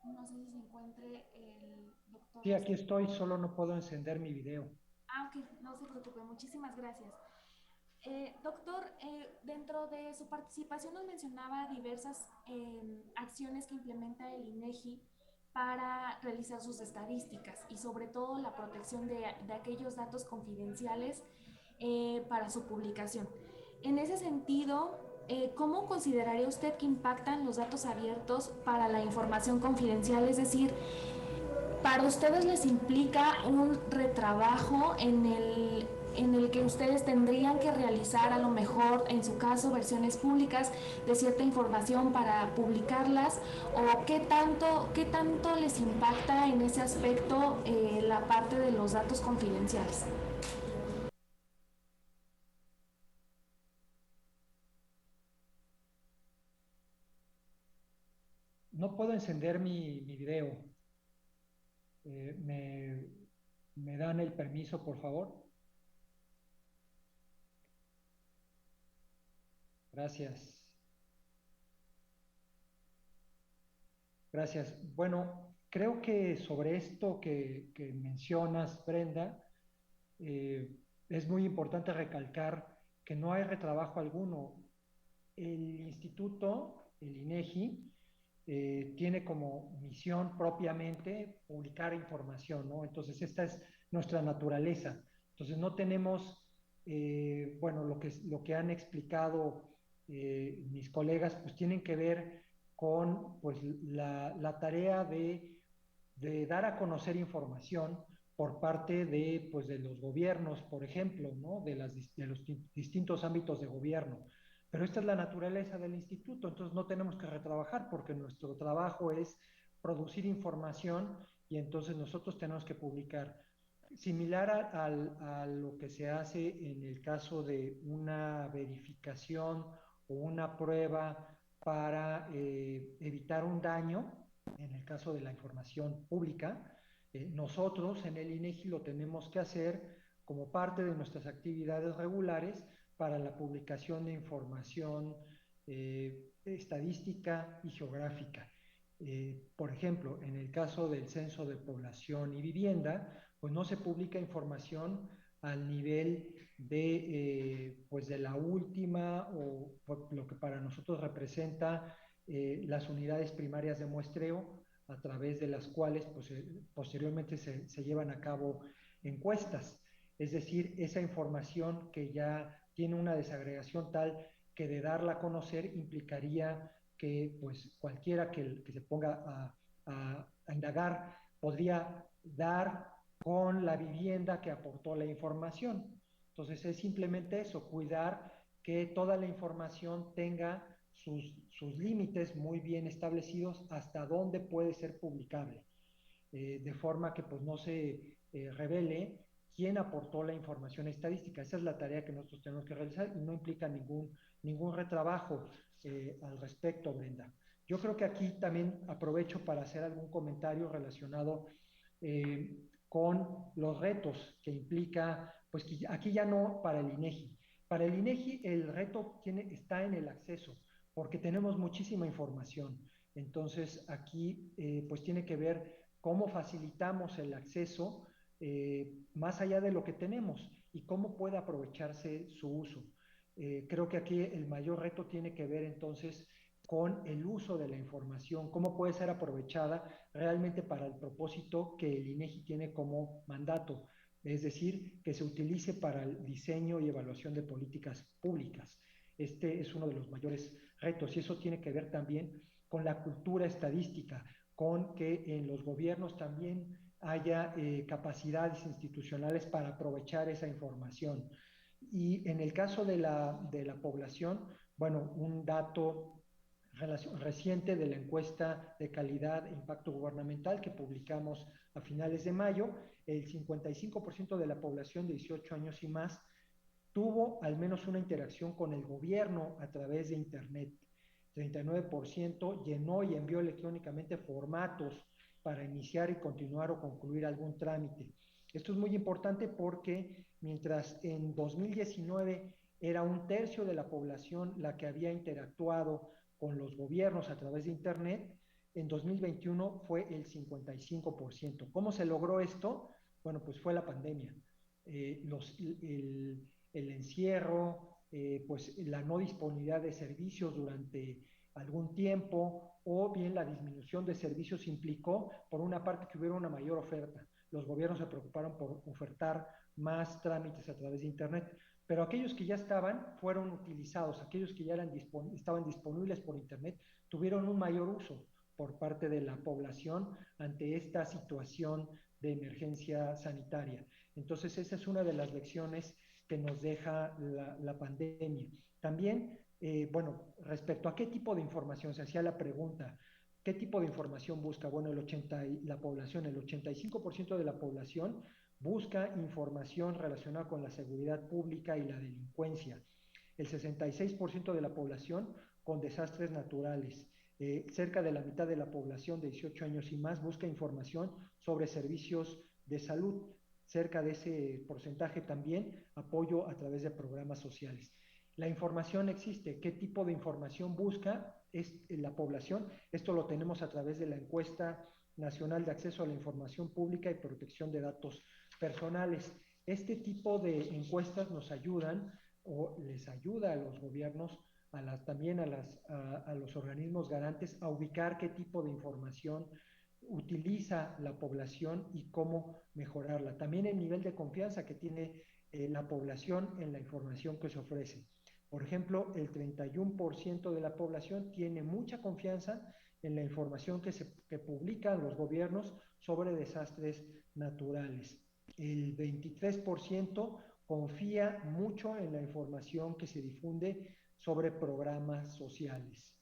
No sé si se encuentre el doctor. Sí, aquí estoy, solo no puedo encender mi video. Ah, ok, no se preocupe, muchísimas gracias. Doctor, dentro de su participación nos mencionaba diversas acciones que implementa el INEGI para realizar sus estadísticas y sobre todo la protección de aquellos datos confidenciales para su publicación. En ese sentido, ¿cómo consideraría usted que impactan los datos abiertos para la información confidencial? Es decir, ¿para ustedes les implica un retrabajo en el que ustedes tendrían que realizar a lo mejor, en su caso, versiones públicas de cierta información para publicarlas? ¿O qué tanto les impacta en ese aspecto la parte de los datos confidenciales? No puedo encender mi video. ¿Me dan el permiso, por favor? Gracias. Gracias. Bueno, creo que sobre esto que mencionas, Brenda, es muy importante recalcar que no hay retrabajo alguno. El instituto, el INEGI, tiene como misión propiamente publicar información, ¿no? Entonces, esta es nuestra naturaleza. Entonces, no tenemos, bueno, lo que han explicado mis colegas, pues tienen que ver con pues, la tarea de dar a conocer información por parte de, pues, de los gobiernos, por ejemplo, ¿no? De los distintos ámbitos de gobierno. Pero esta es la naturaleza del instituto, entonces no tenemos que retrabajar porque nuestro trabajo es producir información y entonces nosotros tenemos que publicar. Similar a lo que se hace en el caso de una verificación o una prueba para evitar un daño, en el caso de la información pública, nosotros en el INEGI lo tenemos que hacer como parte de nuestras actividades regulares para la publicación de información estadística y geográfica. Por ejemplo, en el caso del Censo de Población y Vivienda, pues no se publica información al nivel pues de la última o lo que para nosotros representa las unidades primarias de muestreo, a través de las cuales pues, posteriormente se llevan a cabo encuestas. Es decir, esa información que ya tiene una desagregación tal que de darla a conocer implicaría que pues, cualquiera que se ponga a indagar podría dar con la vivienda que aportó la información. Entonces es simplemente eso, cuidar que toda la información tenga sus límites muy bien establecidos hasta dónde puede ser publicable, de forma que pues no se revele quién aportó la información estadística. Esa es la tarea que nosotros tenemos que realizar y no implica ningún retrabajo al respecto, Brenda. Yo creo que aquí también aprovecho para hacer algún comentario relacionado con los retos que implica, pues que aquí ya no para el INEGI. Para el INEGI el reto está en el acceso, porque tenemos muchísima información. Entonces aquí pues tiene que ver cómo facilitamos el acceso más allá de lo que tenemos y cómo puede aprovecharse su uso. Creo que aquí el mayor reto tiene que ver entonces con el uso de la información, cómo puede ser aprovechada realmente para el propósito que el INEGI tiene como mandato, es decir, que se utilice para el diseño y evaluación de políticas públicas. Este es uno de los mayores retos y eso tiene que ver también con la cultura estadística, con que en los gobiernos también haya capacidades institucionales para aprovechar esa información. Y en el caso de la población, bueno, un dato reciente de la encuesta de calidad e impacto gubernamental que publicamos a finales de mayo, el 55% de la población de 18 años y más tuvo al menos una interacción con el gobierno a través de Internet. 39% llenó y envió electrónicamente formatos para iniciar y continuar o concluir algún trámite. Esto es muy importante porque mientras en 2019 era un tercio de la población la que había interactuado con los gobiernos a través de Internet, en 2021 fue el 55%. ¿Cómo se logró esto? Bueno, pues fue la pandemia. El encierro, pues la no disponibilidad de servicios durante algún tiempo o bien la disminución de servicios implicó, por una parte, que hubiera una mayor oferta. Los gobiernos se preocuparon por ofertar más trámites a través de Internet, pero aquellos que ya estaban fueron utilizados, aquellos que ya estaban disponibles por Internet tuvieron un mayor uso por parte de la población ante esta situación de emergencia sanitaria. Entonces, esa es una de las lecciones que nos deja la pandemia. También, bueno, respecto a qué tipo de información, se hacía la pregunta, ¿qué tipo de información busca? Bueno, el 85% de la población busca información relacionada con la seguridad pública y la delincuencia. El 66% de la población con desastres naturales. Cerca de la mitad de la población de 18 años y más busca información sobre servicios de salud. Cerca de ese porcentaje también apoyo a través de programas sociales. La información existe. ¿Qué tipo de información busca la población? Esto lo tenemos a través de la encuesta nacional de acceso a la información pública y protección de datos personales. Este tipo de encuestas nos ayudan o les ayuda a los gobiernos, también a los organismos garantes, a ubicar qué tipo de información utiliza la población y cómo mejorarla. También el nivel de confianza que tiene la población en la información que se ofrece. Por ejemplo, el 31% de la población tiene mucha confianza en la información que publican los gobiernos sobre desastres naturales. El 23% confía mucho en la información que se difunde sobre programas sociales,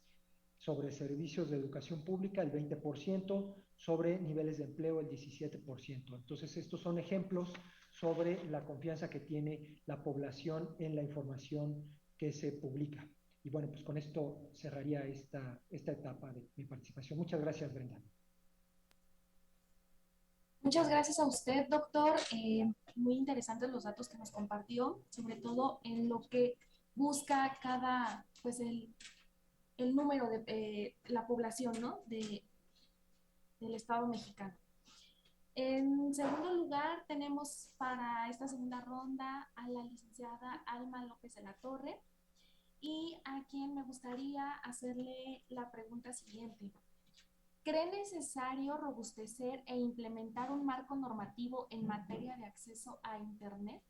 sobre servicios de educación pública el 20%, sobre niveles de empleo el 17%. Entonces, estos son ejemplos sobre la confianza que tiene la población en la información que se publica. Y bueno, pues con esto cerraría esta etapa de mi participación. Muchas gracias, Brenda. Muchas gracias a usted, doctor. Muy interesantes los datos que nos compartió, sobre todo en lo que busca cada, pues el número de la población, ¿no? Del Estado mexicano. En segundo lugar, tenemos para esta segunda ronda a la licenciada Alma López de la Torre, y a quien me gustaría hacerle la pregunta siguiente. ¿Cree necesario robustecer e implementar un marco normativo en materia de acceso a Internet?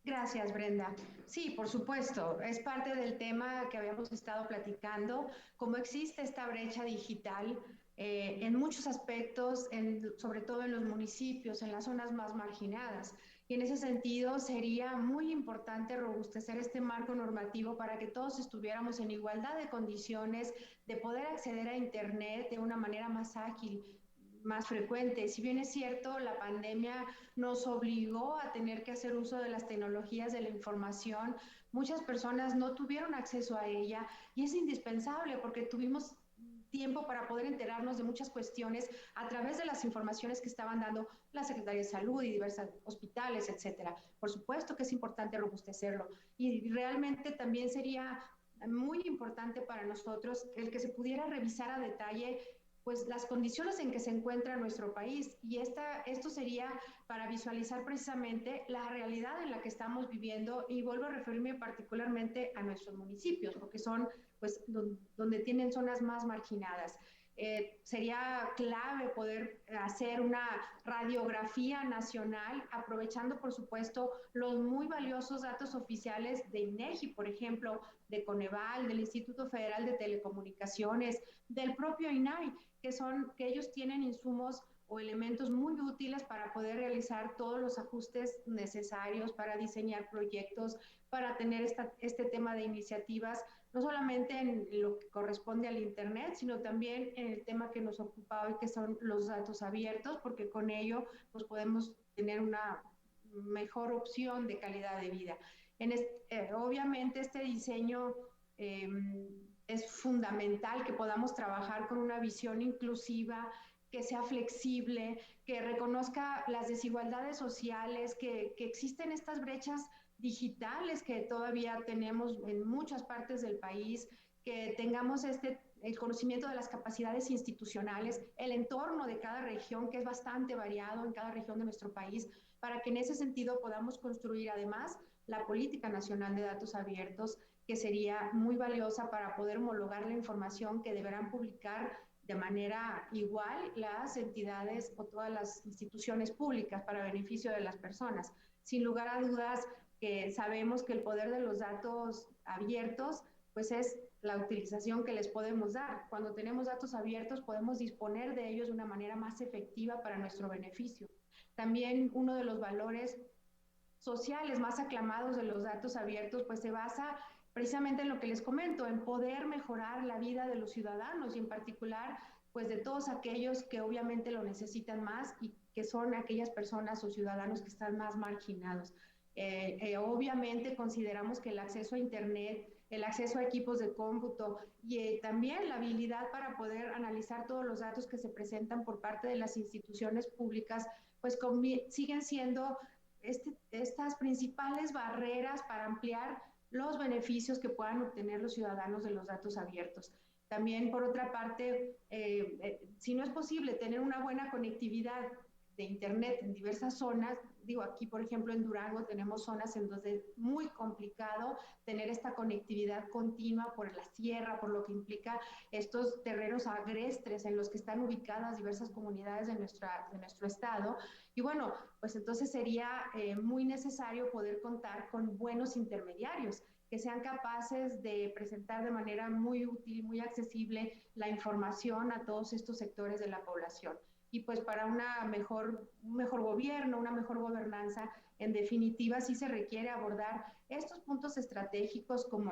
Gracias, Brenda. Sí, por supuesto, es parte del tema que habíamos estado platicando, cómo existe esta brecha digital en muchos aspectos, sobre todo en los municipios, en las zonas más marginadas. Y en ese sentido sería muy importante robustecer este marco normativo para que todos estuviéramos en igualdad de condiciones de poder acceder a Internet de una manera más ágil, más frecuente. Si bien es cierto, la pandemia nos obligó a tener que hacer uso de las tecnologías de la información, muchas personas no tuvieron acceso a ella y es indispensable porque tuvimos tiempo para poder enterarnos de muchas cuestiones a través de las informaciones que estaban dando la Secretaría de Salud y diversos hospitales, etcétera. Por supuesto que es importante robustecerlo y realmente también sería muy importante para nosotros el que se pudiera revisar a detalle pues las condiciones en que se encuentra nuestro país y esto sería para visualizar precisamente la realidad en la que estamos viviendo y vuelvo a referirme particularmente a nuestros municipios porque son pues donde tienen zonas más marginadas. Sería clave poder hacer una radiografía nacional, aprovechando, por supuesto, los muy valiosos datos oficiales de INEGI, por ejemplo, de Coneval, del Instituto Federal de Telecomunicaciones, del propio INAI, que ellos tienen insumos o elementos muy útiles para poder realizar todos los ajustes necesarios para diseñar proyectos, para tener este tema de iniciativas, no solamente en lo que corresponde al Internet, sino también en el tema que nos ocupa hoy, que son los datos abiertos, porque con ello pues, podemos tener una mejor opción de calidad de vida. Obviamente este diseño es fundamental que podamos trabajar con una visión inclusiva, que sea flexible, que reconozca las desigualdades sociales, que existen estas brechas digitales que todavía tenemos en muchas partes del país, que tengamos el conocimiento de las capacidades institucionales, el entorno de cada región, que es bastante variado en cada región de nuestro país, para que en ese sentido podamos construir además la Política Nacional de Datos Abiertos, que sería muy valiosa para poder homologar la información que deberán publicar de manera igual las entidades o todas las instituciones públicas para beneficio de las personas. Sin lugar a dudas, que sabemos que el poder de los datos abiertos pues es la utilización que les podemos dar. Cuando tenemos datos abiertos podemos disponer de ellos de una manera más efectiva para nuestro beneficio. También uno de los valores sociales más aclamados de los datos abiertos pues se basa precisamente en lo que les comento, en poder mejorar la vida de los ciudadanos y en particular pues de todos aquellos que obviamente lo necesitan más y que son aquellas personas o ciudadanos que están más marginados. Obviamente consideramos que el acceso a Internet, el acceso a equipos de cómputo y también la habilidad para poder analizar todos los datos que se presentan por parte de las instituciones públicas, pues siguen siendo estas principales barreras para ampliar los beneficios que puedan obtener los ciudadanos de los datos abiertos. También, por otra parte, si no es posible tener una buena conectividad de Internet en diversas zonas, digo, aquí, por ejemplo, en Durango tenemos zonas en donde es muy complicado tener esta conectividad continua por la sierra, por lo que implica estos terrenos agrestres en los que están ubicadas diversas comunidades de nuestro estado. Y bueno, pues entonces sería muy necesario poder contar con buenos intermediarios que sean capaces de presentar de manera muy útil, muy accesible la información a todos estos sectores de la población. Y pues para un mejor gobierno, una mejor gobernanza, en definitiva sí se requiere abordar estos puntos estratégicos como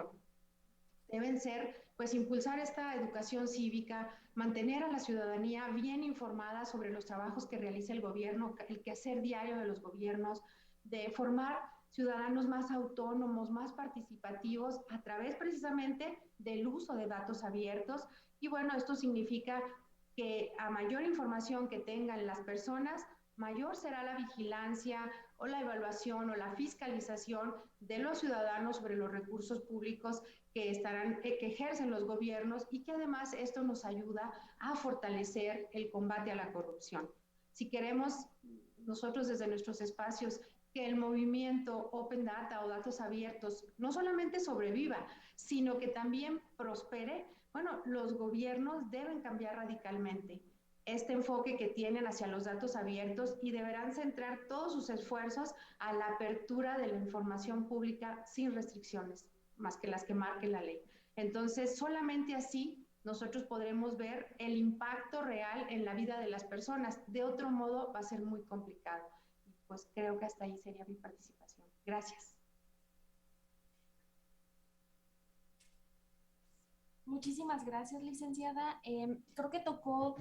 deben ser, pues impulsar esta educación cívica, mantener a la ciudadanía bien informada sobre los trabajos que realiza el gobierno, el quehacer diario de los gobiernos, de formar ciudadanos más autónomos, más participativos a través precisamente del uso de datos abiertos. Y bueno, esto significa que a mayor información que tengan las personas, mayor será la vigilancia o la evaluación o la fiscalización de los ciudadanos sobre los recursos públicos que ejercen los gobiernos, y que además esto nos ayuda a fortalecer el combate a la corrupción. Si queremos nosotros desde nuestros espacios que el movimiento Open Data o datos abiertos no solamente sobreviva, sino que también prospere, bueno, los gobiernos deben cambiar radicalmente este enfoque que tienen hacia los datos abiertos y deberán centrar todos sus esfuerzos a la apertura de la información pública sin restricciones, más que las que marque la ley. Entonces, solamente así nosotros podremos ver el impacto real en la vida de las personas. De otro modo, va a ser muy complicado. Pues creo que hasta ahí sería mi participación. Gracias. Muchísimas gracias, licenciada. Creo que tocó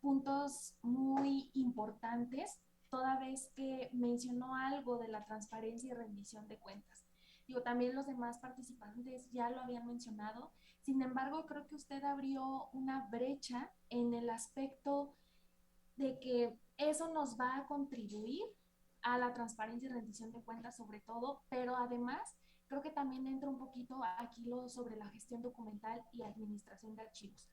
puntos muy importantes, toda vez que mencionó algo de la transparencia y rendición de cuentas. Digo, también los demás participantes ya lo habían mencionado. Sin embargo, creo que usted abrió una brecha en el aspecto de que eso nos va a contribuir a la transparencia y rendición de cuentas sobre todo, pero además creo que también entra un poquito aquí sobre la gestión documental y administración de archivos.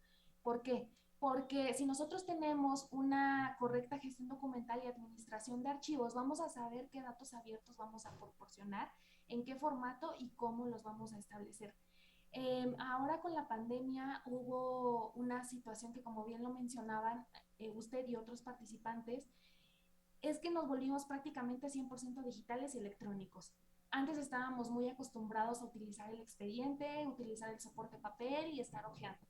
¿Por qué? Porque si nosotros tenemos una correcta gestión documental y administración de archivos, vamos a saber qué datos abiertos vamos a proporcionar, en qué formato y cómo los vamos a establecer. Ahora con la pandemia hubo una situación que, como bien lo mencionaban usted y otros participantes, es que nos volvimos prácticamente 100% digitales y electrónicos. Antes estábamos muy acostumbrados a utilizar el expediente, utilizar el soporte papel y estar hojeando.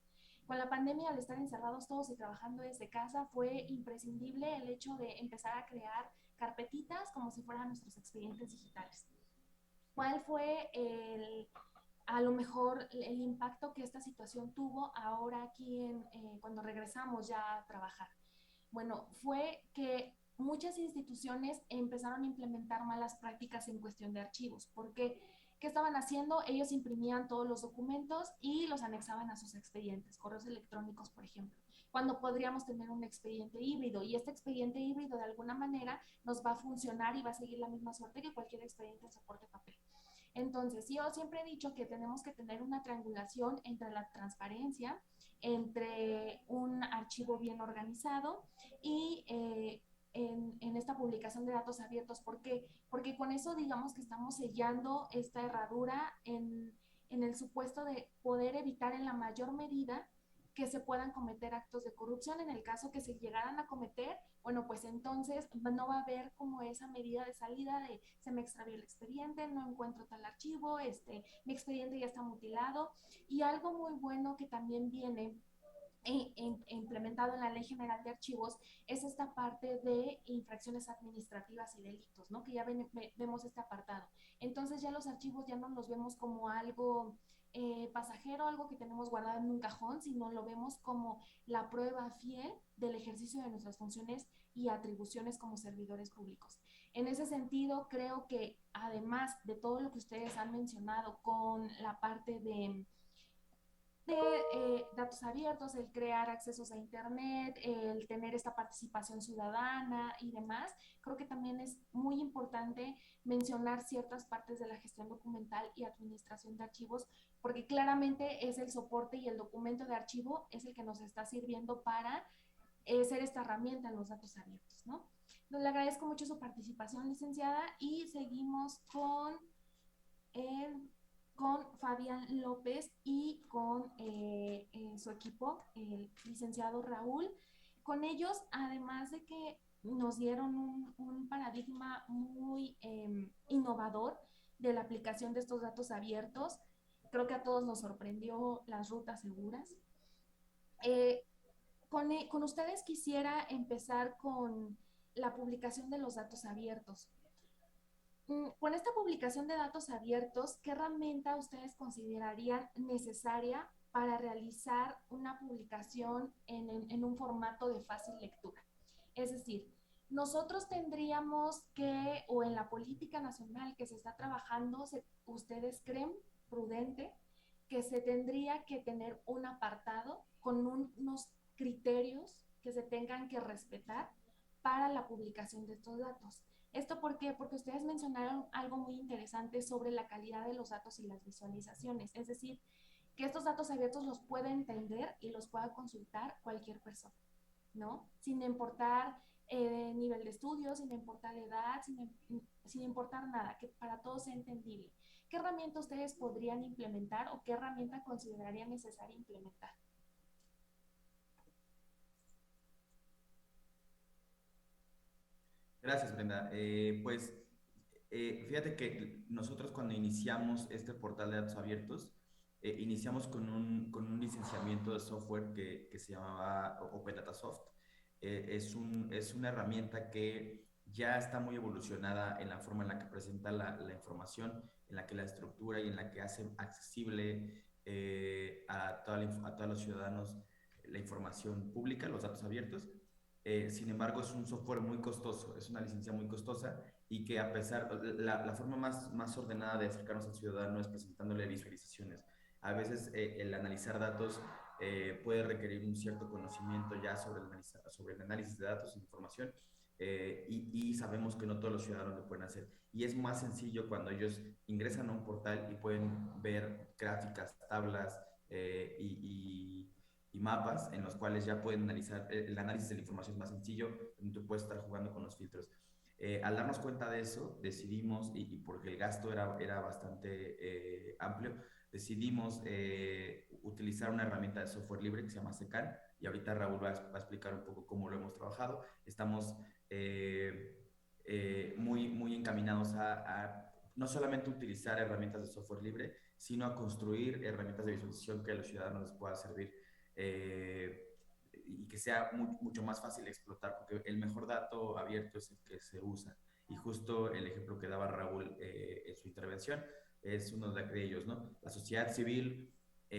Con la pandemia, al estar encerrados todos y trabajando desde casa, fue imprescindible el hecho de empezar a crear carpetitas como si fueran nuestros expedientes digitales. ¿Cuál fue a lo mejor el impacto que esta situación tuvo ahora aquí cuando regresamos ya a trabajar? Bueno, fue que muchas instituciones empezaron a implementar malas prácticas en cuestión de archivos. ¿Por qué? ¿Qué estaban haciendo? Ellos imprimían todos los documentos y los anexaban a sus expedientes, correos electrónicos, por ejemplo, cuando podríamos tener un expediente híbrido, y este expediente híbrido de alguna manera nos va a funcionar y va a seguir la misma suerte que cualquier expediente de soporte papel. Entonces, yo siempre he dicho que tenemos que tener una triangulación entre la transparencia, entre un archivo bien organizado y en esta publicación de datos abiertos. ¿Por qué? Porque con eso digamos que estamos sellando esta herradura en el supuesto de poder evitar en la mayor medida que se puedan cometer actos de corrupción. En el caso que se llegaran a cometer, bueno, pues entonces no va a haber como esa medida de salida de se me extravió el expediente, no encuentro tal archivo, mi expediente ya está mutilado. Y algo muy bueno que también viene implementado en la Ley General de Archivos es esta parte de infracciones administrativas y delitos, ¿no? Que ya vemos este apartado. Entonces ya los archivos ya no los vemos como algo pasajero, algo que tenemos guardado en un cajón, sino lo vemos como la prueba fiel del ejercicio de nuestras funciones y atribuciones como servidores públicos. En ese sentido, creo que además de todo lo que ustedes han mencionado con la parte de de datos abiertos, el crear accesos a Internet, el tener esta participación ciudadana y demás. Creo que también es muy importante mencionar ciertas partes de la gestión documental y administración de archivos, porque claramente es el soporte y el documento de archivo es el que nos está sirviendo para ser esta herramienta en los datos abiertos, ¿no? Entonces, le agradezco mucho su participación, licenciada, y seguimos con Fabián López y con su equipo, el licenciado Raúl. Con ellos, además de que nos dieron un paradigma muy innovador de la aplicación de estos datos abiertos, creo que a todos nos sorprendió las rutas seguras. Con ustedes quisiera empezar con la publicación de los datos abiertos. Con esta publicación de datos abiertos, ¿qué herramienta ustedes considerarían necesaria para realizar una publicación en un formato de fácil lectura? Es decir, nosotros tendríamos que, o en la política nacional que se está trabajando, ¿ustedes creen prudente que se tendría que tener un apartado con unos criterios que se tengan que respetar para la publicación de estos datos? ¿Esto por qué? Porque ustedes mencionaron algo muy interesante sobre la calidad de los datos y las visualizaciones. Es decir, que estos datos abiertos los pueda entender y los pueda consultar cualquier persona, ¿no? Sin importar nivel de estudio, sin importar edad, sin importar nada, que para todos sea entendible. ¿Qué herramienta ustedes podrían implementar o qué herramienta considerarían necesaria implementar? Gracias, Brenda. Fíjate que nosotros cuando iniciamos este portal de datos abiertos, iniciamos con un licenciamiento de software que se llamaba Open Data Soft. Es una herramienta que ya está muy evolucionada en la forma en la que presenta la información, en la que la estructura y en la que hace accesible a todos los ciudadanos la información pública, los datos abiertos. Sin embargo, es un software muy costoso, es una licencia muy costosa y que a pesar, la forma más ordenada de acercarnos al ciudadano es presentándole visualizaciones. A veces el analizar datos puede requerir un cierto conocimiento ya sobre el análisis de datos e información y sabemos que no todos los ciudadanos lo pueden hacer. Y es más sencillo cuando ellos ingresan a un portal y pueden ver gráficas, tablas y mapas en los cuales ya pueden analizar, el análisis de la información es más sencillo, donde tú puedes estar jugando con los filtros. Al darnos cuenta de eso, decidimos, y porque el gasto era bastante amplio, decidimos utilizar una herramienta de software libre que se llama Secan, y ahorita Raúl va a explicar un poco cómo lo hemos trabajado. Estamos muy encaminados a no solamente utilizar herramientas de software libre, sino a construir herramientas de visualización que a los ciudadanos les pueda servir y que sea mucho más fácil de explotar, porque el mejor dato abierto es el que se usa. Y justo el ejemplo que daba Raúl en su intervención es uno de ellos, ¿no? La sociedad civil,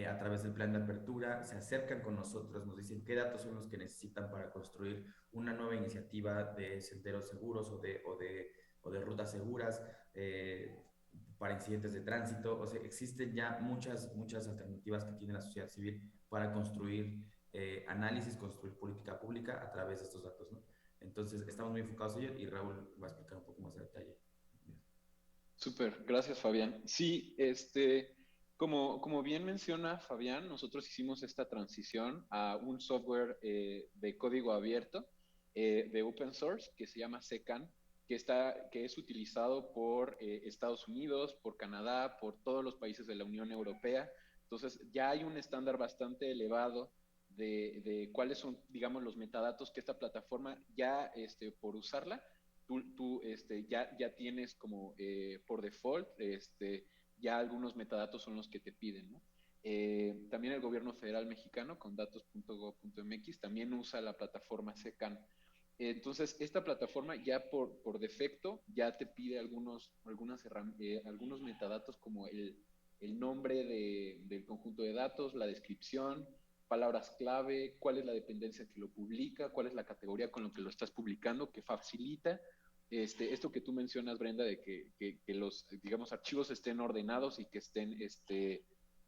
a través del plan de apertura, se acercan con nosotros, nos dicen qué datos son los que necesitan para construir una nueva iniciativa de senderos seguros o de rutas seguras, para incidentes de tránsito. O sea, existen ya muchas alternativas que tiene la sociedad civil para construir análisis, construir política pública a través de estos datos, ¿no? Entonces, estamos muy enfocados en ello y Raúl va a explicar un poco más de detalle. Súper, gracias Fabián. Sí, como bien menciona Fabián, nosotros hicimos esta transición a un software de código abierto, de open source, que se llama Secan, que es utilizado por Estados Unidos, por Canadá, por todos los países de la Unión Europea. Entonces ya hay un estándar bastante elevado de cuáles son, digamos, los metadatos que esta plataforma ya, por usarla, tú ya tienes como por default, ya algunos metadatos son los que te piden, ¿no? También el gobierno federal mexicano con datos.gov.mx también usa la plataforma Secan. Entonces, esta plataforma ya por defecto ya te pide algunos metadatos como el nombre del conjunto de datos, la descripción, palabras clave, cuál es la dependencia que lo publica, cuál es la categoría con lo que lo estás publicando, que facilita esto que tú mencionas, Brenda, de que los, digamos, archivos estén ordenados y que estén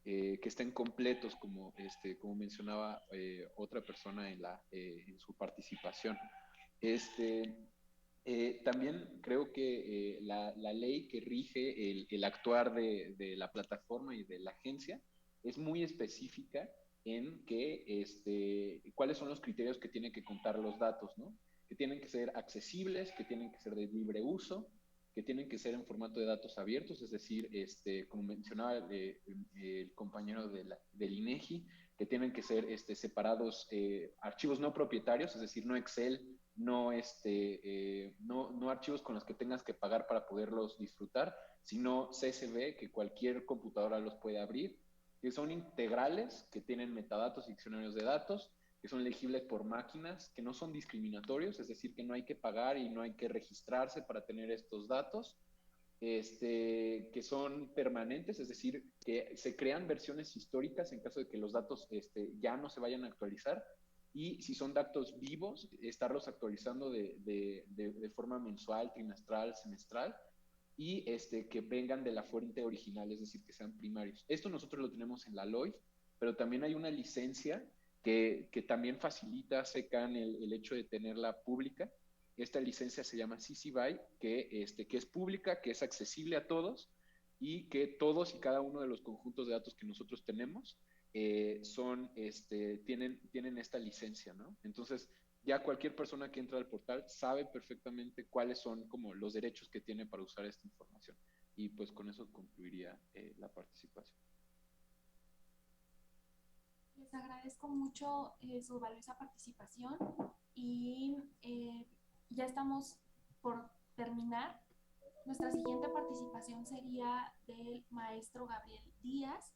que estén completos, como mencionaba otra persona en su participación. También creo que la ley que rige el actuar de la plataforma y de la agencia es muy específica en cuáles son los criterios que tienen que contar los datos, ¿no? Que tienen que ser accesibles, que tienen que ser de libre uso, que tienen que ser en formato de datos abiertos, es decir, como mencionaba el compañero del INEGI, que tienen que ser separados archivos no propietarios, es decir, no Excel, no archivos con los que tengas que pagar para poderlos disfrutar, sino CSV, que cualquier computadora los puede abrir, que son integrales, que tienen metadatos y diccionarios de datos, que son legibles por máquinas, que no son discriminatorios, es decir, que no hay que pagar y no hay que registrarse para tener estos datos, que son permanentes, es decir, que se crean versiones históricas en caso de que los datos ya no se vayan a actualizar, y si son datos vivos, estarlos actualizando de forma mensual, trimestral, semestral, y que vengan de la fuente original, es decir, que sean primarios. Esto nosotros lo tenemos en la LOI, pero también hay una licencia que también facilita SECAN el hecho de tenerla pública. Esta licencia se llama CC BY, que es pública, que es accesible a todos, y que todos y cada uno de los conjuntos de datos que nosotros tenemos tienen esta licencia, ¿no? Entonces, ya cualquier persona que entra al portal sabe perfectamente cuáles son como los derechos que tiene para usar esta información. Y pues con eso concluiría la participación. Les agradezco mucho su valiosa participación y ya estamos por terminar. Nuestra siguiente participación sería del maestro Gabriel Díaz,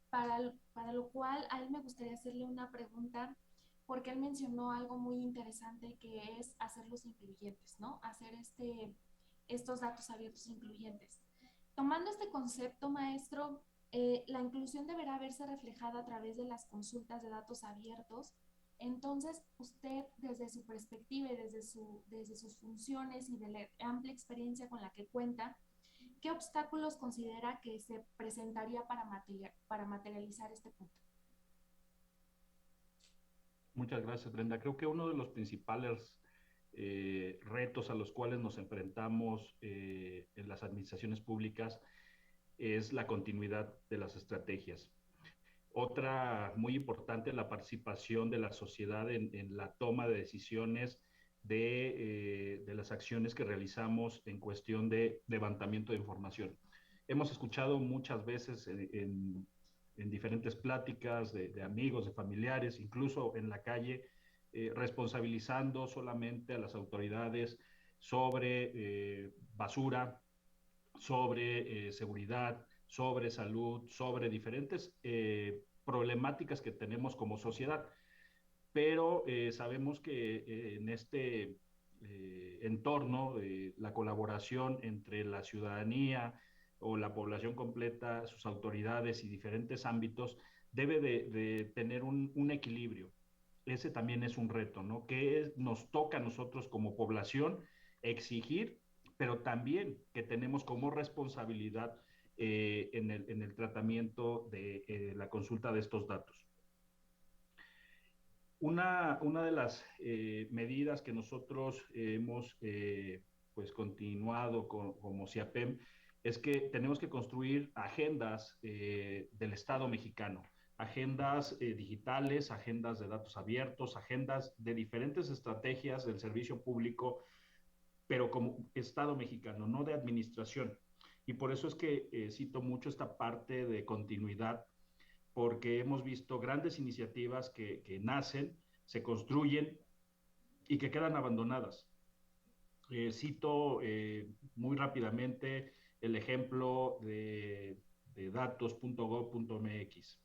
para lo cual a él me gustaría hacerle una pregunta, porque él mencionó algo muy interesante, que es hacerlos incluyentes, ¿no? Hacer estos datos abiertos incluyentes. Tomando este concepto, maestro, la inclusión deberá verse reflejada a través de las consultas de datos abiertos. Entonces, usted, desde su perspectiva y desde sus funciones y de la amplia experiencia con la que cuenta, ¿qué obstáculos considera que se presentaría para materializar este punto? Muchas gracias, Brenda. Creo que uno de los principales retos a los cuales nos enfrentamos en las administraciones públicas es la continuidad de las estrategias. Otra muy importante es la participación de la sociedad en la toma de decisiones de las acciones que realizamos en cuestión de levantamiento de información. Hemos escuchado muchas veces en diferentes pláticas de amigos, de familiares, incluso en la calle, responsabilizando solamente a las autoridades sobre basura, sobre seguridad, sobre salud, sobre diferentes problemáticas que tenemos como sociedad. Pero sabemos que en este entorno, la colaboración entre la ciudadanía o la población completa, sus autoridades y diferentes ámbitos, debe de tener un equilibrio. Ese también es un reto, ¿no? Que nos toca a nosotros como población exigir, pero también que tenemos como responsabilidad en el tratamiento de la consulta de estos datos. Una de las medidas que nosotros hemos pues continuado como CIAPEM es que tenemos que construir agendas del Estado mexicano, agendas digitales, agendas de datos abiertos, agendas de diferentes estrategias del servicio público, pero como Estado mexicano, no de administración. Y por eso es que cito mucho esta parte de continuidad, porque hemos visto grandes iniciativas que nacen, se construyen y que quedan abandonadas. Cito muy rápidamente el ejemplo de datos.gov.mx.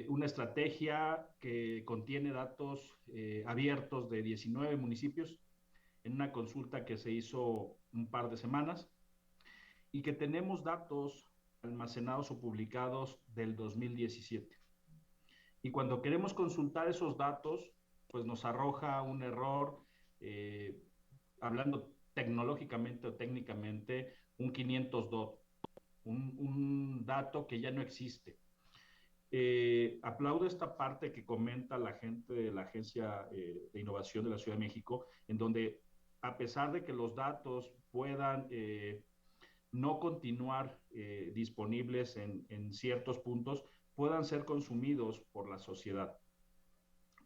Una estrategia que contiene datos abiertos de 19 municipios en una consulta que se hizo un par de semanas, y que tenemos datos almacenados o publicados del 2017. Y cuando queremos consultar esos datos, pues nos arroja un error, hablando tecnológicamente o técnicamente, un 502. un dato que ya no existe. Aplaudo esta parte que comenta la gente de la Agencia de Innovación de la Ciudad de México, en donde a pesar de que los datos puedan no continuar disponibles en ciertos puntos, puedan ser consumidos por la sociedad.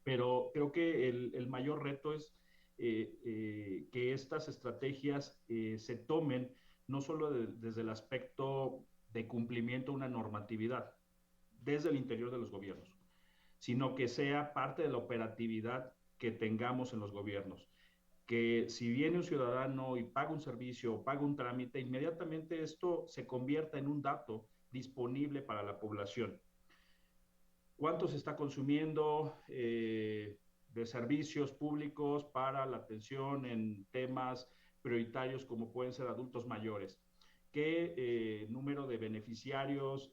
Pero creo que el mayor reto es que estas estrategias se tomen no solo desde el aspecto de cumplimiento de una normatividad, desde el interior de los gobiernos, sino que sea parte de la operatividad que tengamos en los gobiernos. Que si viene un ciudadano y paga un servicio o paga un trámite, inmediatamente esto se convierta en un dato disponible para la población. ¿Cuánto se está consumiendo de servicios públicos para la atención en temas prioritarios como pueden ser adultos mayores? ¿Qué número de beneficiarios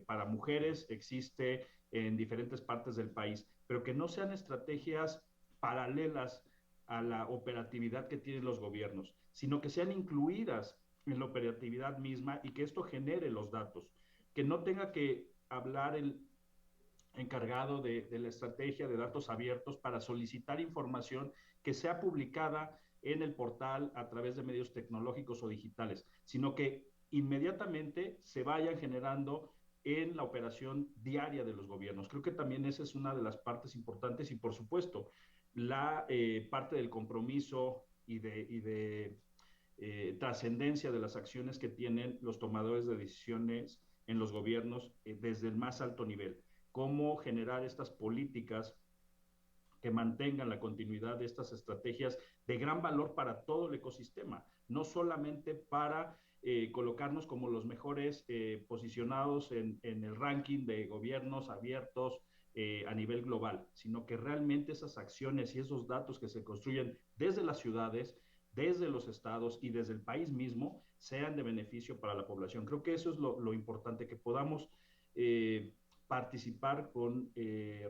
para mujeres existe en diferentes partes del país? Pero que no sean estrategias paralelas a la operatividad que tienen los gobiernos, sino que sean incluidas en la operatividad misma y que esto genere los datos, que no tenga que hablar el encargado de la estrategia de datos abiertos para solicitar información que sea publicada en el portal a través de medios tecnológicos o digitales, sino que inmediatamente se vayan generando en la operación diaria de los gobiernos. Creo que también esa es una de las partes importantes y, por supuesto, la parte del compromiso y de trascendencia de las acciones que tienen los tomadores de decisiones en los gobiernos desde el más alto nivel. Cómo generar estas políticas que mantengan la continuidad de estas estrategias de gran valor para todo el ecosistema, no solamente para colocarnos como los mejores posicionados en el ranking de gobiernos abiertos a nivel global, sino que realmente esas acciones y esos datos que se construyen desde las ciudades, desde los estados y desde el país mismo sean de beneficio para la población. Creo que eso es lo importante, que podamos participar con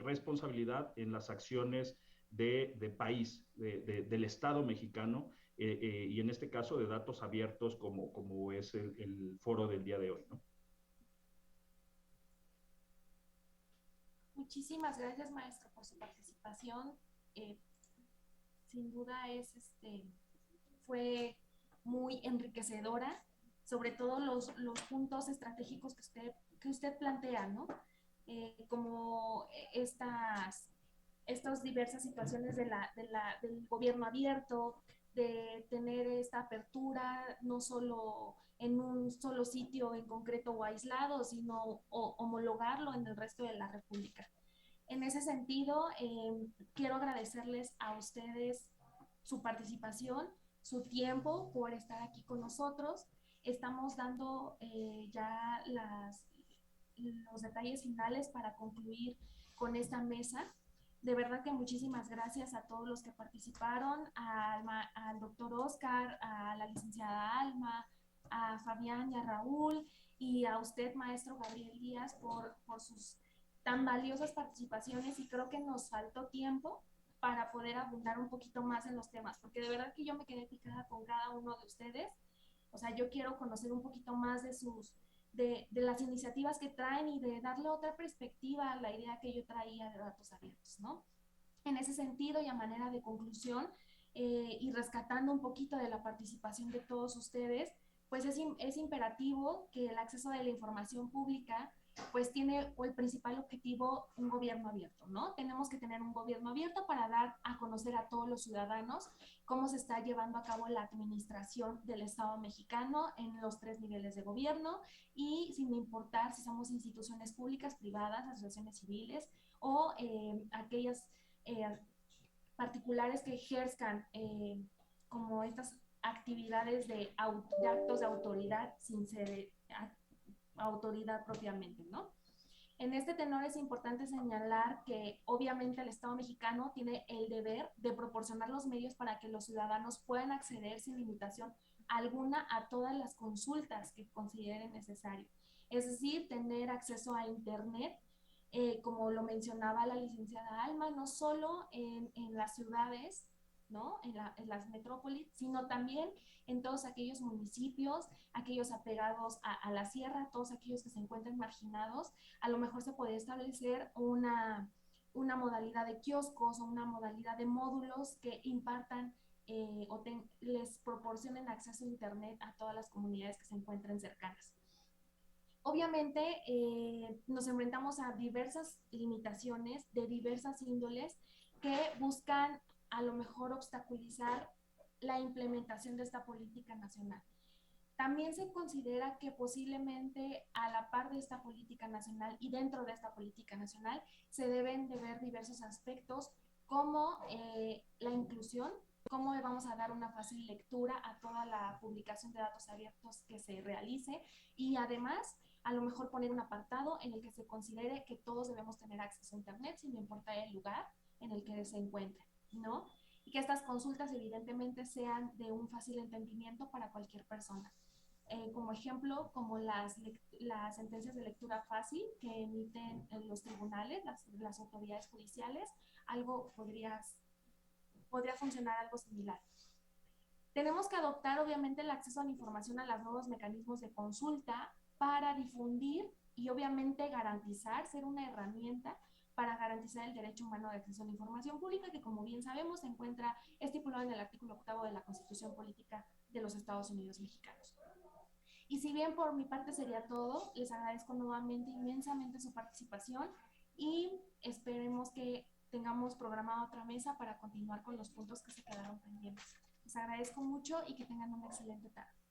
responsabilidad en las acciones de país, del Estado mexicano, y en este caso de datos abiertos como es el foro del día de hoy, ¿no? Muchísimas gracias, maestro, por su participación. Sin duda fue muy enriquecedora, sobre todo los puntos estratégicos que usted plantea, ¿no? Como estas diversas situaciones del gobierno abierto, de tener esta apertura no solo en un solo sitio en concreto o aislado, sino homologarlo en el resto de la República. En ese sentido, quiero agradecerles a ustedes su participación, su tiempo por estar aquí con nosotros. Estamos dando ya los detalles finales para concluir con esta mesa. De verdad que muchísimas gracias a todos los que participaron, al doctor Oscar, a la licenciada Alma, a Fabián y a Raúl, y a usted, maestro Gabriel Díaz, por sus tan valiosas participaciones, y creo que nos faltó tiempo para poder abundar un poquito más en los temas, porque de verdad que yo me quedé picada con cada uno de ustedes. O sea, yo quiero conocer un poquito más de las iniciativas que traen y de darle otra perspectiva a la idea que yo traía de datos abiertos, ¿no? En ese sentido, y a manera de conclusión, y rescatando un poquito de la participación de todos ustedes, pues es imperativo que el acceso de la información pública pues tiene el principal objetivo un gobierno abierto, ¿no? Tenemos que tener un gobierno abierto para dar a conocer a todos los ciudadanos cómo se está llevando a cabo la administración del Estado mexicano en los 3 niveles de gobierno, y sin importar si somos instituciones públicas, privadas, asociaciones civiles o aquellas particulares que ejerzcan como estas actividades de actos de autoridad sin ser autoridad propiamente, ¿no? En este tenor es importante señalar que obviamente el Estado mexicano tiene el deber de proporcionar los medios para que los ciudadanos puedan acceder sin limitación alguna a todas las consultas que consideren necesario. Es decir, tener acceso a Internet, como lo mencionaba la licenciada Alma, no solo en las ciudades, ¿no? En las metrópolis, sino también en todos aquellos municipios, aquellos apegados a la sierra, todos aquellos que se encuentran marginados. A lo mejor se puede establecer una modalidad de kioscos o una modalidad de módulos que impartan les proporcionen acceso a Internet a todas las comunidades que se encuentren cercanas. Obviamente nos enfrentamos a diversas limitaciones de diversas índoles que buscan a lo mejor obstaculizar la implementación de esta política nacional. También se considera que posiblemente a la par de esta política nacional y dentro de esta política nacional se deben de ver diversos aspectos como la inclusión, cómo vamos a dar una fácil lectura a toda la publicación de datos abiertos que se realice y además a lo mejor poner un apartado en el que se considere que todos debemos tener acceso a Internet sin importar el lugar en el que se encuentre, ¿no? Y que estas consultas evidentemente sean de un fácil entendimiento para cualquier persona. Como ejemplo, como las sentencias de lectura fácil que emiten los tribunales, las autoridades judiciales, algo podría funcionar algo similar. Tenemos que adoptar obviamente el acceso a la información a los nuevos mecanismos de consulta para difundir y obviamente garantizar, ser una herramienta para garantizar el derecho humano de acceso a la información pública, que como bien sabemos se encuentra estipulado en el artículo 8 de la Constitución Política de los Estados Unidos Mexicanos. Y si bien por mi parte sería todo, les agradezco nuevamente inmensamente su participación y esperemos que tengamos programada otra mesa para continuar con los puntos que se quedaron pendientes. Les agradezco mucho y que tengan una excelente tarde.